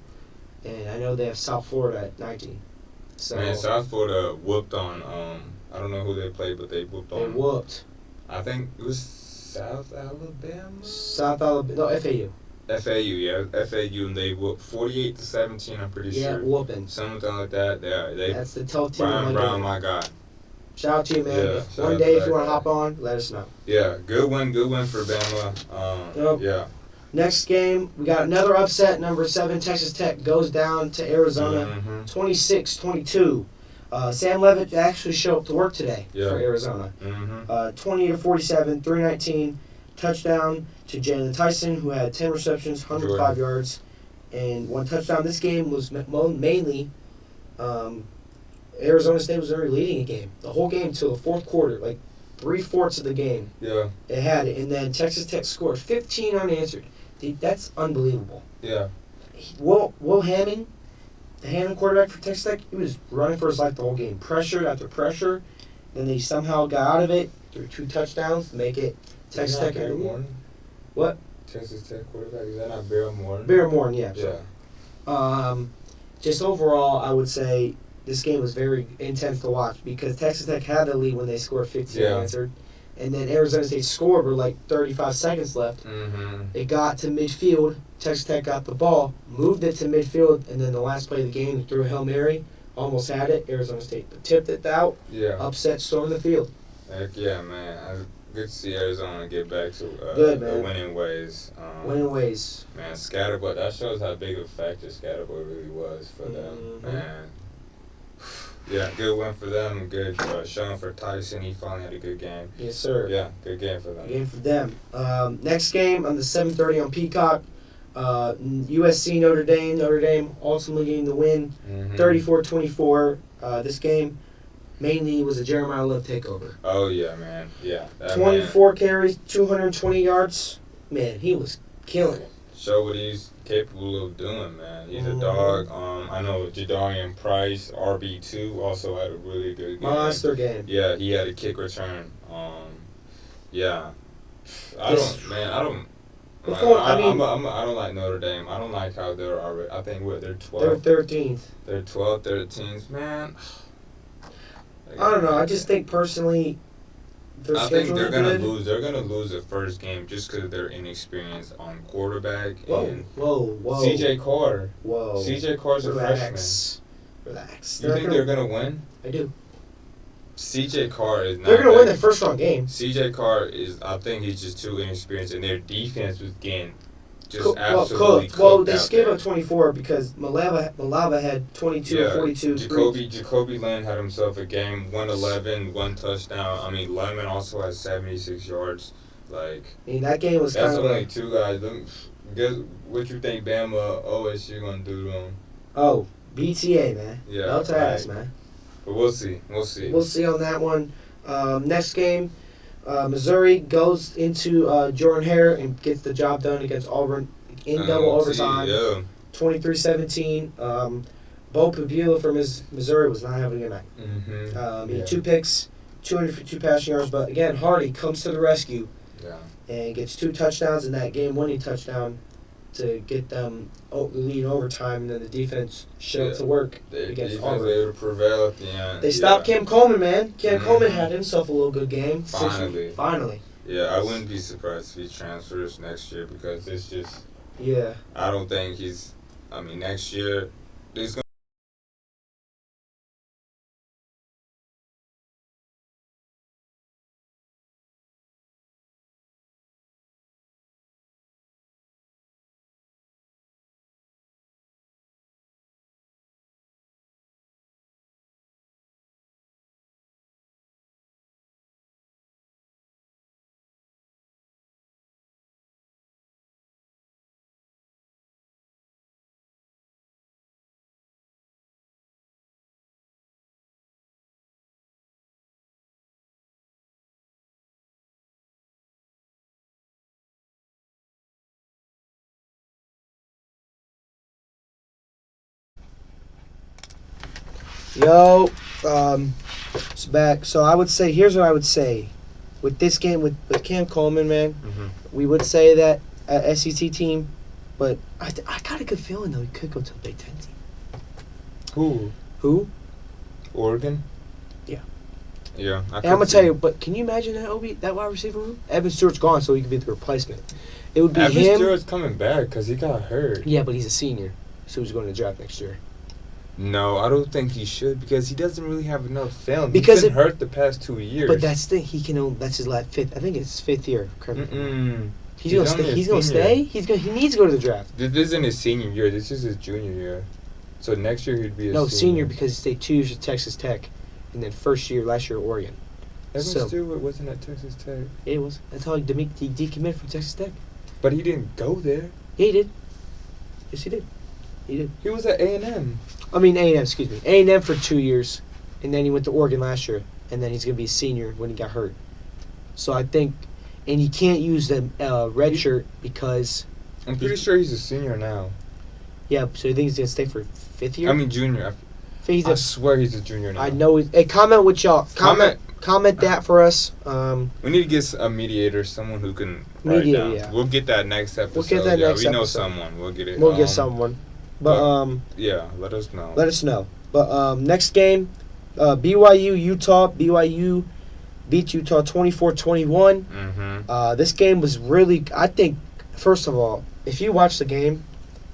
and I know they have South Florida at 19. So Man, South Florida whooped on. I don't know who they played, but they whooped they on. whooped I think it was South Alabama. South Alabama, no, FAU. FAU, yeah, FAU, and they whooped 48-17. I'm pretty Yeah, sure. whooping. Something like that. They That's the tough team. Brian Monday Brown, night. my guy. Shout out to you, man. Yeah, If shout one out day, to if you that want to guy. hop on, let us know. Yeah, good win for Bama. Yep. Yeah. Next game, we got another upset. Number 7, Texas Tech goes down to Arizona, Mhm. 26-22. Sam Levitt actually showed up to work today Yeah. for Arizona. Mhm. 20-47, 319, touchdown to Jalen Tyson, who had 10 receptions, 105 yards, and 1 touchdown. This game was mainly Arizona State was already leading a game. The whole game till the 4th quarter, like 3/4 of the game, Yeah. it had it. And then Texas Tech scored 15 unanswered. Dude, that's unbelievable. Yeah. Will Hammond, the Hammond quarterback for Texas Tech, he was running for his life the whole game. Pressure after pressure. Then they somehow got out of it through 2 touchdowns to make it Texas Tech. Bear Morton? What? Texas Tech quarterback. Is that not Bear Morton? Bear Morton, yeah. Yeah. Just overall, I would say this game was very intense to watch because Texas Tech had the lead when they scored 15 Yeah. unanswered. And then Arizona State scored with like 35 seconds left. Mm-hmm. It got to midfield. Texas Tech got the ball, moved it to midfield, and then the last play of the game, threw a Hail Mary, almost had it. Arizona State tipped it out, Yeah. upset, stormed the field. Heck yeah, man. Good to see Arizona get back to Good, the man. winning ways. Winning ways. Man, Scatterboy, that shows how big of a factor Scatterboy really was for them. Mhm. Man. Yeah, good win for them. Good showing for Tyson. He finally had a good game. Yes, sir. Yeah, good game for them. Game for them. Next game on the 7:30 on Peacock. USC Notre Dame. Notre Dame ultimately getting the win, 34-24. This game mainly was a Jeremiah Love takeover. Oh yeah, man. Yeah. 24 carries, 220 yards. Man, he was killing it. Show what he's capable of doing, man. He's a dog. I know Jadarian Price, RB2, also had a really good game. Monster game. Yeah, he had a kick return. Yeah. I don't like Notre Dame. I don't like how they're already. I think they're 12th. They're 13th. They're 12th, 13th, man. I don't know. I just think personally, their I think they're gonna good. lose. They're gonna lose the first game just because of their inexperience on quarterback and Whoa. CJ Carr. Whoa. CJ Carr's a freshman. Relax. You think they're gonna win? I do. CJ Carr is not. They're gonna win their first round game. CJ Carr is. I think he's just too inexperienced, and their defense was getting just absolutely cooked. Well, they skipped up 24 because Malava had 22 or 42. Jacoby Lynn had himself a game, 111, 1 touchdown. I mean, Lemon also had 76 yards. Like, I mean, that game was kind that's of only two guys. Guess what you think Bama OSU gonna do to them? Oh, BTA, man. Yeah, Belt to ass, man. But we'll see. We'll see. We'll see on that one. Next game, Missouri goes into Jordan Hare and gets the job done against Auburn in double overtime. Yeah. 23-17. Bo Pabula from Missouri was not having a good night. Mm-hmm. He had 2 picks, 252 passing yards, but again, Hardy comes to the rescue. Yeah. And gets 2 touchdowns in that game-winning touchdown to get them the lead in overtime, and then the defense showed to work against Auburn. They able to prevail at the end. They stopped Cam Coleman, man. Cam Coleman had himself a little good game. Finally. Yeah, I wouldn't be surprised if he transfers next year because it's just. Yeah. I don't think he's. I mean, next year, there's going. Yo, it's back. So I would say, here's what I would say. With this game, with Cam Coleman, man, we would say that SEC team, but I got a good feeling, though, he could go to a Big Ten team. Who? Oregon? Yeah. Yeah. And I'm going to tell you, but can you imagine that wide receiver room? Evan Stewart's gone, so he could be the replacement. It would be him. Evan Stewart's coming back because he got hurt. Yeah, but he's a senior, so he's going to the draft next year. No, I don't think he should because he doesn't really have enough film. Because he's been hurt the past 2 years. But that's the thing. He can only. That's his last fifth. I think it's his 5th year. He's gonna stay. He needs to go to the draft. This isn't his senior year. This is his junior year. So next year he'd be a senior because he stayed 2 years at Texas Tech, and then last year at Oregon. Evan Stewart wasn't at Texas Tech. Yeah, he was. That's how he decommitted from Texas Tech. But he didn't go there. Yeah, he did. Yes, he did. He did. He was at A&M. I mean A&M. Excuse me. A&M for 2 years, and then he went to Oregon last year, and then he's gonna be a senior when he got hurt. So I think, and he can't use the red shirt because. I'm pretty sure he's a senior now. Yeah, so you think he's gonna stay for 5th year? I mean junior. I swear he's a junior now. I know. Hey, comment with y'all. Comment that for us. We need to get a mediator, someone who can write down. Yeah. We'll get that next episode. We'll get that next episode. We know someone. We'll get it. We'll get someone. But yeah, let us know. Let us know. But next game, BYU Utah. BYU beat Utah 24-21. This game was really. I think first of all, if you watch the game,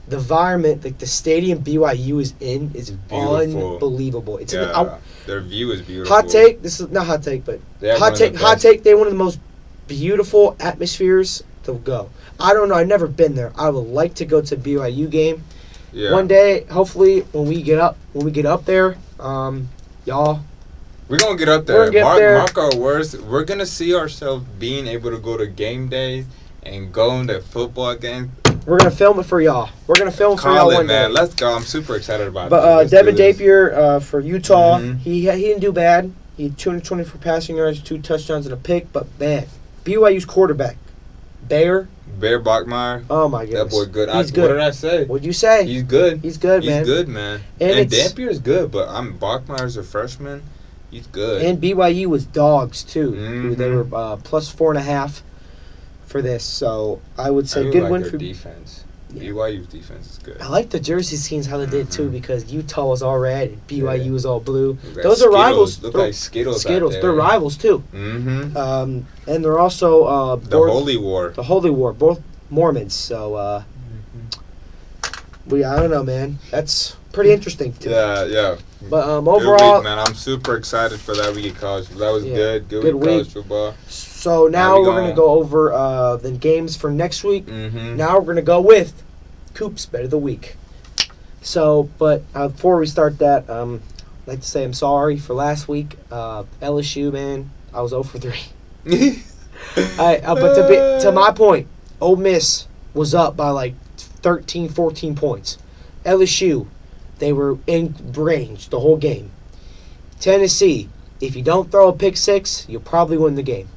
the environment, like the stadium BYU is in, is beautiful. Unbelievable. It's their view is beautiful. Hot take. This is not hot take, but hot take. They're one of the most beautiful atmospheres to go. I don't know. I've never been there. I would like to go to a BYU game. Yeah. One day, hopefully, when we get up there, y'all y'all. We're gonna get up We're there. gonna get there. Mark our words. We're gonna see ourselves being able to go to game days and going to football games. We're gonna film it for y'all. We're gonna film it for y'all Call it, one man. day. Let's go. I'm super excited about But this. Let's Devin do this. Dapier for Utah, Mhm. he didn't do bad. He had 224 passing yards, 2 touchdowns, and a pick. But man, BYU's quarterback, Bear. Bear Bachmeier. Oh my goodness, That boy good. He's What good. did I say? What'd you say? He's good. He's good, man. He's good, man. And And it's- Dampier's good, but Bachmeier's a freshman. He's good. And BYU was dogs too. Mhm. They were plus 4.5 for this. So I would say I good like win their for. defense. Yeah. BYU's defense is good. I like the jersey skins how they did too Mhm. because Utah was all red and BYU Yeah. was all blue. Look like Those are rivals. Look They're- like Skittles. Skittles, Out they're there. rivals too. Mm-hmm. And they're also The Holy War. the Holy War, both Mormons. So I don't know, man. That's pretty interesting. To me. Yeah. But Good overall, week, man. I'm super excited for that week of college. That was Yeah. good. Good Good week. college football. so now we we're going? gonna go over the games for next week. Mm-hmm. Now we're gonna go with Coop's Bet of the Week. So, but before we start that, I'd like to say I'm sorry for last week. LSU, man, I was 0 for 3. But to my point, Ole Miss was up by like 13, 14 points. LSU, they were in range the whole game. Tennessee, if you don't throw a pick six, you'll probably win the game.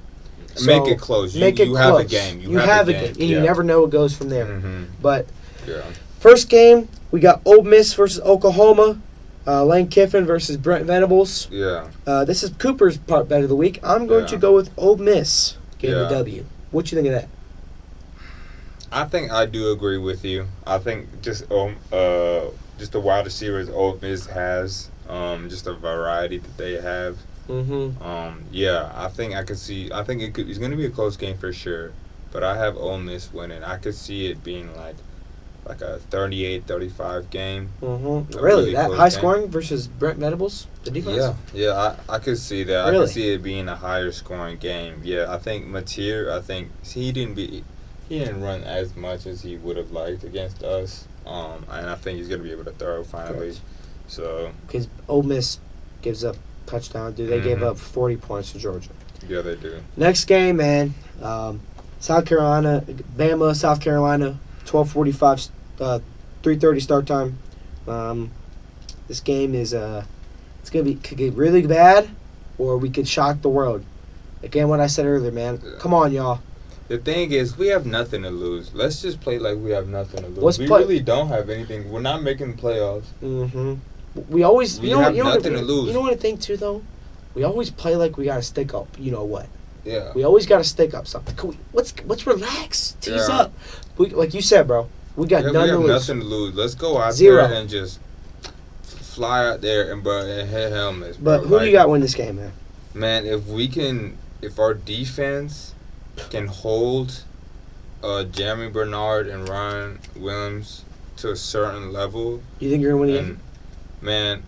Make So, it close. Make it you close. have a game. You have a game, and you never know what goes from there. Mm-hmm. But Yeah. first game, we got Ole Miss versus Oklahoma. Lane Kiffin versus Brent Venables. Yeah. This is Cooper's part bet of the week. I'm going to go with Ole Miss getting the Yeah. W. What you think of that? I think I do agree with you. I think just the wide receivers Ole Miss has, just a variety that they have. Mm-hmm. Yeah, I think I could see. I think it's going to be a close game for sure. But I have Ole Miss winning. I could see it being like a 38-35 game. Mm-hmm. A Really? really That close high game. scoring versus Brent Venables? The defense? Yeah, I could see that. I Really? could see it being a higher scoring game. Yeah, I think Mateer, he didn't run as much as he would have liked against us. And I think he's gonna be able to throw finally. Correct. So Because Ole Miss gives up touchdown. Dude, they gave Mhm. up 40 points to Georgia. yeah, they do. Next game, man. South Carolina, Bama, South Carolina, 12:45, 3:30 start time. This game is could get really bad, or we could shock the world. Again, what I said earlier, man. Yeah. Come on, y'all. The thing is, we have nothing to lose. Let's just play like we have nothing to lose. Let's We play- really don't have anything. We're not making playoffs. Mm-hmm. We always, We you know, have you know nothing what, to lose. You know what I think too, though. We always play like we got to stick up. You know what? Yeah. We always got to stick up something. Let's relax, tease Yeah. up. Like you said, bro. We got Yeah, none we to have lose. nothing to lose. Let's go out Zero. there and just fly out there and hit helmets. But bro. who do Like, you got win this game, man? Man, if our defense can hold Jeremy Bernard and Ryan Williams to a certain level, You think you're gonna win the game? and man,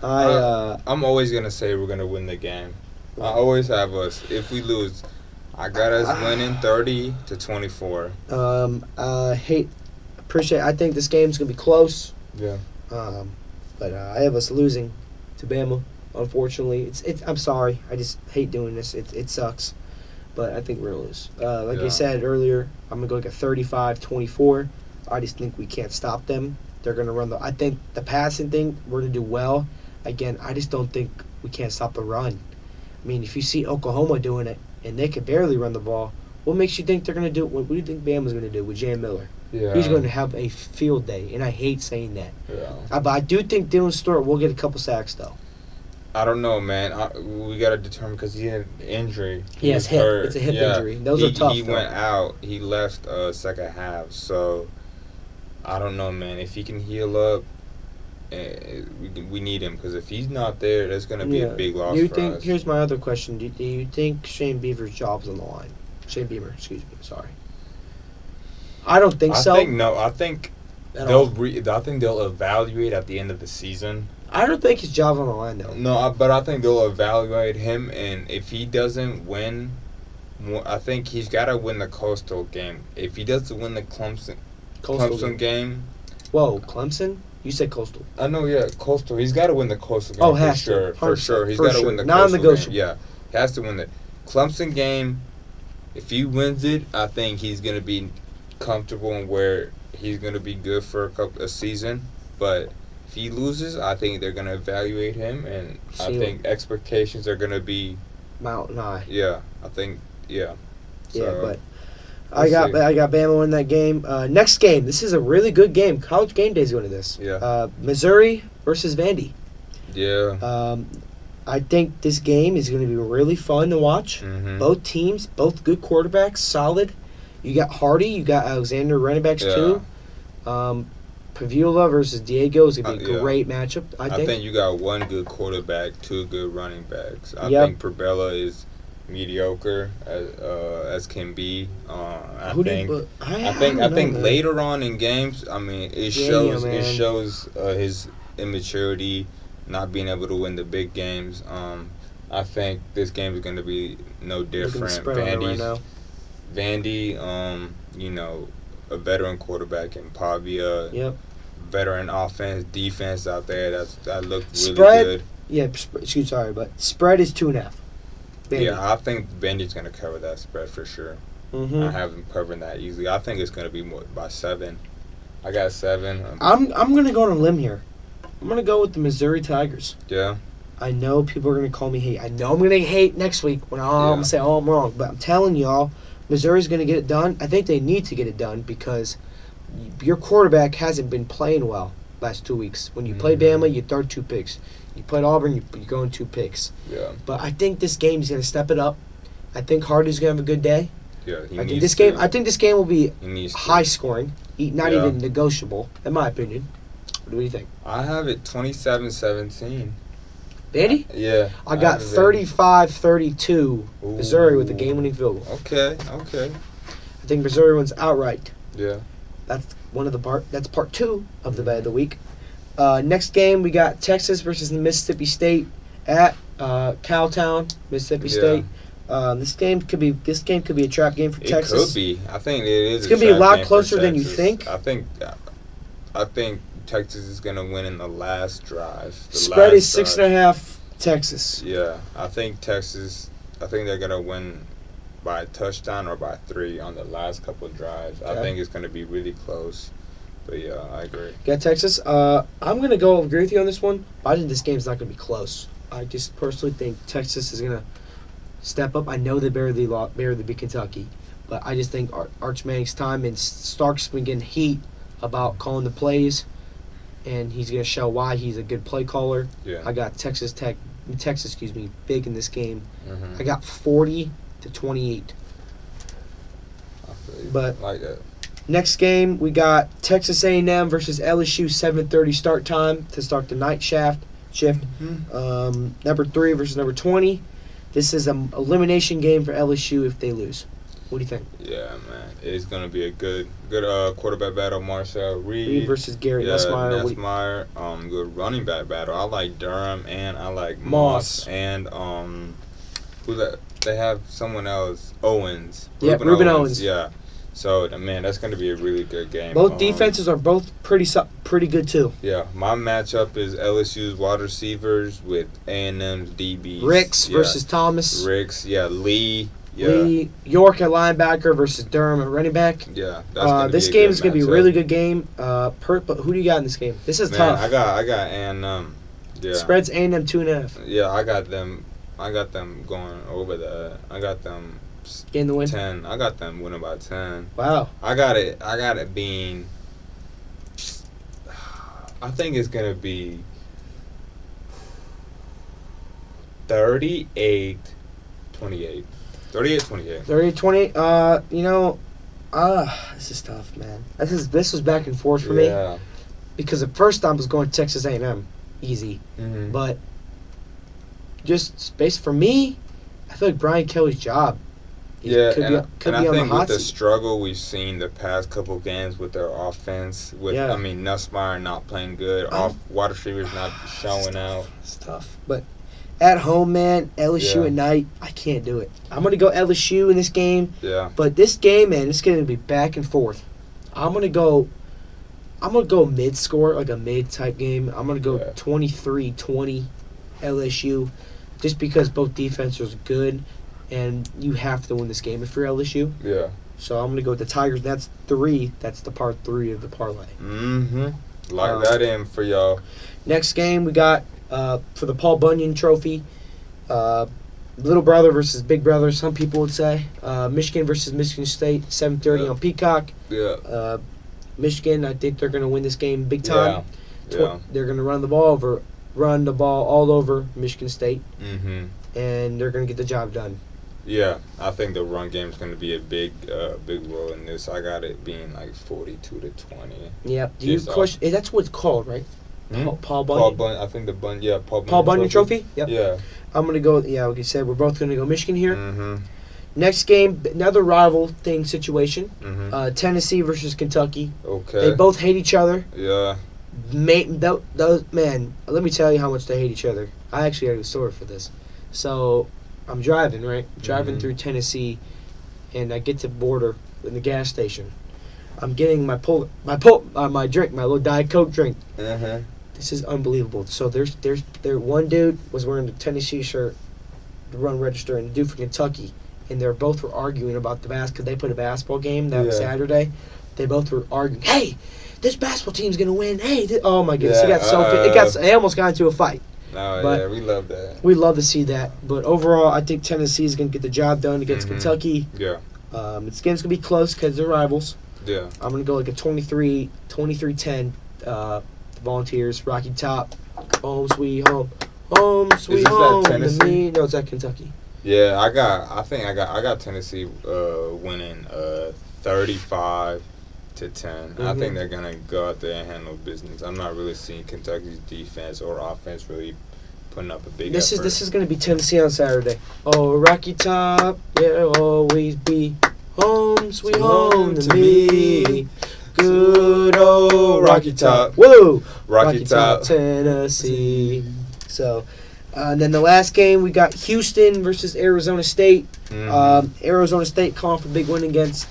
I I'm always gonna say we're gonna win the game. I always have us. If we lose, I got us winning 30-24. I think this game's gonna be close. Yeah. But I have us losing to Bama. Unfortunately, I'm sorry. I just hate doing this. It sucks. But I think we're gonna lose. Like I Yeah. said earlier, I'm gonna go like a 35-24. I just think we can't stop them. They're gonna run I think the passing thing we're gonna do well. Again, I just don't think we can't stop the run. I mean, if you see Oklahoma doing it and they can barely run the ball, what makes you think they're gonna do? What do you think Bama's gonna do with Jam Miller? Yeah. He's going to have a field day, and I hate saying that. Yeah. But I do think Dylan Stewart will get a couple sacks, though. I don't know, man. We gotta determine because he had an injury. He has was hip. hurt. It's a hip Yeah. injury. Those are tough, He though. went out. He left second half. So I don't know, man. If he can heal up, we need him because if he's not there, that's gonna be a big loss for us. Here's my other question: Do you think Shane Beaver's job's on the line? Shane Beamer, excuse me. Sorry. I don't think so. I think at all. I think they'll evaluate at the end of the season. I don't think his job's on the line, though. No, but I think they'll evaluate him, and if he doesn't win, I think he's got to win the Coastal game. If he doesn't win the Clemson Coastal game, Whoa, Clemson? You said Coastal. I know, yeah, Coastal. He's got to win the Coastal game Oh, for has to. sure. For 100%. sure. He's For got to sure. win the Coastal game. Non-negotiable. Yeah, he has to win the Clemson game. If he wins it, I think he's going to be comfortable and where he's going to be good for a season. But if he loses, I think they're going to evaluate him, and I think expectations are going to be mountain high. Yeah, I think, yeah. Yeah, So, but I got Bama winning that game. Next game, this is a really good game. College Game Day's going to this. Yeah. Missouri versus Vandy. Yeah. I think this game is going to be really fun to watch. Mm-hmm. Both teams, both good quarterbacks, solid. You got Hardy, you got Alexander, running backs too. Paviola versus Diego is going to be a great matchup, I think. I think you got one good quarterback, two good running backs. I Yep. think Paviola is mediocre as can be. I think later on in games, I mean, it shows his immaturity, not being able to win the big games. I think this game is going to be no different. Vandy, you know, a veteran quarterback in Pavia. Yep. Veteran offense, defense out there that looked really good. Yeah, but spread is 2.5. Vandy. Yeah, I think Vandy's going to cover that spread for sure. Mm-hmm. I have them covering that easily. I think it's going to be more by 7. I got 7. I'm going to go on a limb here. I'm going to go with the Missouri Tigers. Yeah. I know people are going to call me hate. I know I'm going to hate next week when I'm going to say, I'm wrong. But I'm telling y'all, Missouri's going to get it done. I think they need to get it done because your quarterback hasn't been playing well last 2 weeks. When you play Bama, you throw 2 picks. You played Auburn, you're going 2 picks. Yeah. But I think this game is going to step it up. I think Hardy's going to have a good day. Yeah, I think this game will be high scoring, not even negotiable, in my opinion. What do you think? I have it 27-17. Vandy? Yeah. I got 35-32 Missouri with the game-winning field goal. Okay. I think Missouri wins outright. Yeah. That's part 2 of the bet of the week. Next game we got Texas versus Mississippi State at Cowtown, Mississippi State. This game could be a trap game for Texas. It could be. I think it is. It's gonna be a lot closer than you think. I think Texas is gonna win in the last drive. Spread is 6.5. Texas. Yeah, I think Texas. I think they're gonna win by a touchdown or by 3 on the last couple of drives. Okay. I think it's gonna be really close. But yeah, I agree. Got Texas. I'm gonna agree with you on this one. I think this game's not gonna be close. I just personally think Texas is gonna step up. I know they barely beat Kentucky, but I just think Arch Manning's time and Stark's been getting heat about calling the plays, and he's gonna show why he's a good play caller. Yeah. I got Texas, big in this game. Mm-hmm. I got 40-28. But like that. Next game, we got Texas A&M versus LSU, 7:30 start time to start the night shift. Mm-hmm. Number 3 versus number 20. This is an elimination game for LSU if they lose. What do you think? Yeah, man. It's going to be a good quarterback battle. Marcel Reed versus Gary Nussmeier. Good running back battle. I like Durham and I like Moss. And they have someone else, Owens. Ruben Owens. Yeah. So, man, that's going to be a really good game. Both defenses are both pretty good, too. Yeah. My matchup is LSU's wide receivers with A&M's DBs. Ricks versus Thomas. Ricks, Lee. Yeah. Lee, York at linebacker versus Durham at running back. Yeah. This game is going to be a really good game. Who do you got in this game? This is tough. I got A&M. Yeah. Spread's A&M 2.5. Yeah, I got them going over that. I got them getting the win. 10. I got them winning by 10. Wow. I got it being. I think it's gonna be 38-28. 38-28. 38-28. This is tough, man. This was back and forth for me. Because at first I was going Texas A&M, easy. Mm-hmm. But just space for me, I feel like Brian Kelly's job. I think with the struggle we've seen the past couple games with their offense, Nussmeier not playing good, wide receivers not showing out. It's tough. But at home, man, LSU at night, I can't do it. I'm going to go LSU in this game. Yeah. But this game, man, it's going to be back and forth. I'm going to go I'm going to go mid-score, like a mid-type game. I'm going to go Yeah. 23-20 LSU just because both defenses are good, and you have to win this game if you're LSU. Yeah. So I'm going to go with the Tigers. That's 3. That's the part 3 of the parlay. Mm-hmm. Lock that in for y'all. Next game we got for the Paul Bunyan Trophy, little brother versus big brother. Some people would say Michigan versus Michigan State, 7:30 on Peacock. Yeah. Michigan, I think they're going to win this game big time. Yeah. They're going to run the ball all over Michigan State, Mm-hmm. and they're going to get the job done. Yeah, I think the run game is going to be a big role in this. I got it being like 42-20. Yep. Do you Just question? That's what it's called, right? Paul Paul Bunyan. Bunyan. I think the Bunyan. Yeah, Paul Bunyan Trophy. Yep. Yeah. I'm going to go. Yeah, like you said, we're both going to go Michigan here. Mm-hmm. Next game, another rival thing situation. Mm-hmm. Tennessee versus Kentucky. Okay. They both hate each other. Yeah. Man, let me tell you how much they hate each other. I actually have a story for this. So, I'm driving, right? Driving Mhm. through Tennessee, and I get to the border in the gas station. I'm getting my drink, my little Diet Coke drink. Uh-huh. This is unbelievable. So there's one dude was wearing the Tennessee shirt, the run register, and the dude from Kentucky, and they both were arguing about the because they put a basketball game that Yeah. Saturday. They both were arguing. Hey, this basketball team's gonna win. Hey, oh my goodness, Yeah, they almost got into a fight. No, But- yeah, we love that. We'd love to see that, but overall, I think Tennessee is gonna get the job done against Mhm. Kentucky. Yeah. It's gonna be close because they're rivals. Yeah. I'm gonna go like a 23-10. Volunteers, Rocky Top, home sweet home, this at home to Tennessee? me. No, it's at Kentucky. Yeah, I got Tennessee winning 35-10. I think they're gonna go out there and handle business. I'm not really seeing Kentucky's defense or offense really putting up a big effort. This is gonna be Tennessee on Saturday. Oh, Rocky Top, yeah, always be home sweet home to me. Good old Rocky Top. Whoa! Rocky Top. Tennessee. So, and then the last game, we got Houston versus Arizona State. Mhm. Arizona State calling for a big win against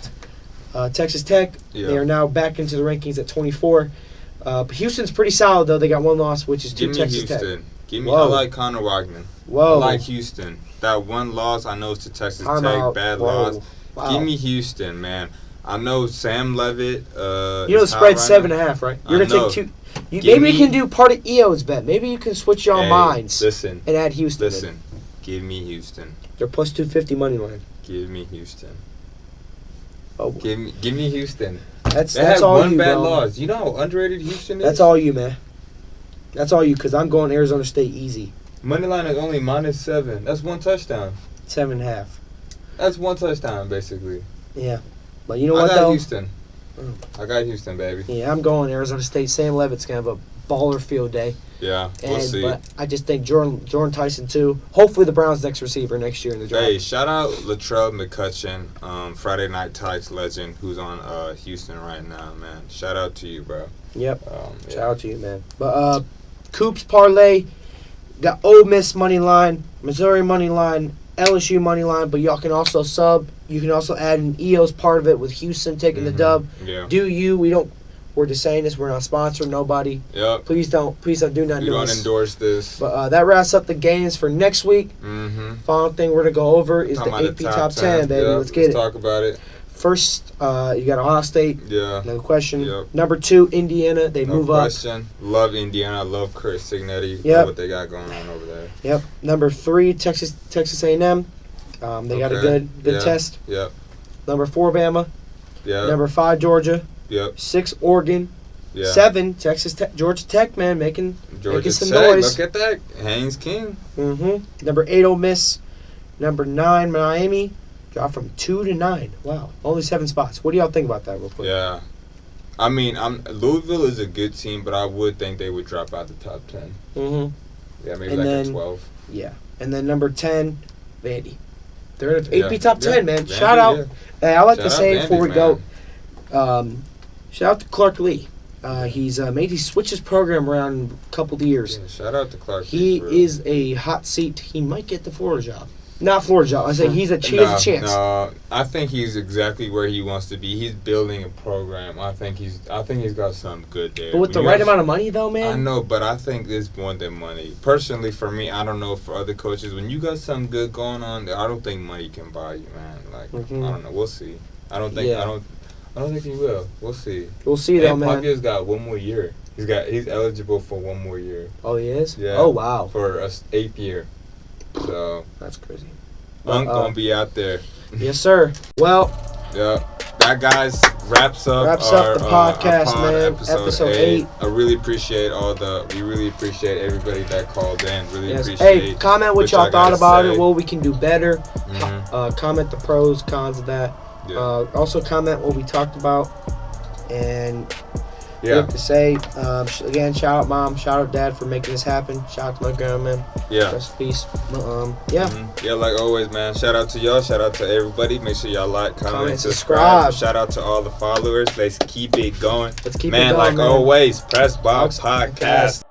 Texas Tech. Yeah. They are now back into the rankings at 24. But Houston's pretty solid, though. They got one loss, which is to Give me Texas Tech. Houston. Give me. Whoa. I like Connor Wagner. Whoa. I like Houston. That one loss I know is to Texas I'm Tech. out. Bad Whoa. loss. Wow. Give me Houston, man. I know Sam Levitt. You know the is hot spread's right 7.5, right? I You're gonna know. take two. Give Maybe you me- can do part of EO's bet. Maybe you can switch your Hey, minds Listen. and add Houston. in. Listen. Give me Houston. They're plus 250 money line. Give me Houston. Oh, Give me Houston. that's They had all one you, bad bro. loss. You know how underrated Houston is? That's all you, man. That's all you, because I'm going Arizona State easy. Money line is only -7. That's one touchdown. 7.5. That's one touchdown, basically. Yeah. But you know I what, got though? Houston. Mm. I got Houston, baby. Yeah, I'm going Arizona State. Sam Levitt's going to have a baller field day. Yeah, we'll see. But I just think Jordan Tyson, too. Hopefully the Browns' next receiver next year in the draft. Hey, shout out Latrell McCutcheon, Friday Night Tights legend, who's on Houston right now, man. Shout out to you, bro. Yep. Yeah. Shout out to you, man. But Coops parlay, got Ole Miss money line, Missouri money line, LSU money line, but y'all can also sub. You can also add an EOS part of it with Houston taking the Mhm. dub. Yeah. We're just saying this. We're not sponsoring nobody. Yep. Please don't do not We do don't this. endorse this. But that wraps up the games for next week. Mm-hmm. Final thing we're gonna go over is the AP top 10, baby. Yep, Let's get it. talk about it. First, you got Ohio State. Yeah. No question. Yep. Number 2, Indiana. They No move up. question. Love Indiana. I love Chris Signetti. Yep. Love what they got going on over there. Yep. Number 3, Texas A&M. They got a Okay. good Yeah. test. Yep. Number 4, Bama. Yep. Number 5, Georgia. Yep. 6, Oregon. Yeah. 7, Georgia Tech, man, making Georgia some Tech. noise. Look at that. Haynes King. Number 8, Ole Miss. Number 9, Miami. Dropped from 2 to 9. Wow. Only 7 spots. What do y'all think about that real quick? Yeah. I mean, Louisville is a good team, but I would think they would drop out the top 10. Yeah, maybe And like then- a 12. Yeah. And then number 10, Vandy. They're in the Yeah. AP top 10, Yeah. man. Vandy, Shout out. yeah. Hey, I like Shout to out say Vandy, before we man. go, shout out to Clark Lee. He's he switched his program around in a couple of years. Yeah, shout out to Clark. He for real. is a hot seat. He might get the Florida job. Not Florida job. I say he has a chance. No, I think he's exactly where he wants to be. He's building a program. I think he's got something good there. But with the right amount of money, though, man. I know, but I think it's more than money. Personally, for me, I don't know for other coaches. When you got something good going on, I don't think money can buy you, man. Like I don't know. We'll see. I don't think he will. We'll see. We'll see, though, man. Papia's got one more year. He's eligible for one more year. Oh, he is? Yeah. Oh, wow. For a 8th year. So that's crazy. I'm gonna be out there. Yes, sir. Well, yeah, that guys wraps up the podcast, man. Episode 8. We really appreciate everybody that called in. Really appreciate. Hey, comment what y'all thought about say. it. What we can do better. Mm-hmm. Comment the pros, cons of that. Yeah. Also comment what we talked about, and. Yeah. To say again, shout out mom, shout out dad for making this happen. Shout out to my grandma, man. Yeah. Rest in peace. Yeah. Mm-hmm. Yeah, like always, man. Shout out to y'all. Shout out to everybody. Make sure y'all like, comment, subscribe. Shout out to all the followers. Let's keep it going. Let's keep it going, like always. Press Box Podcast.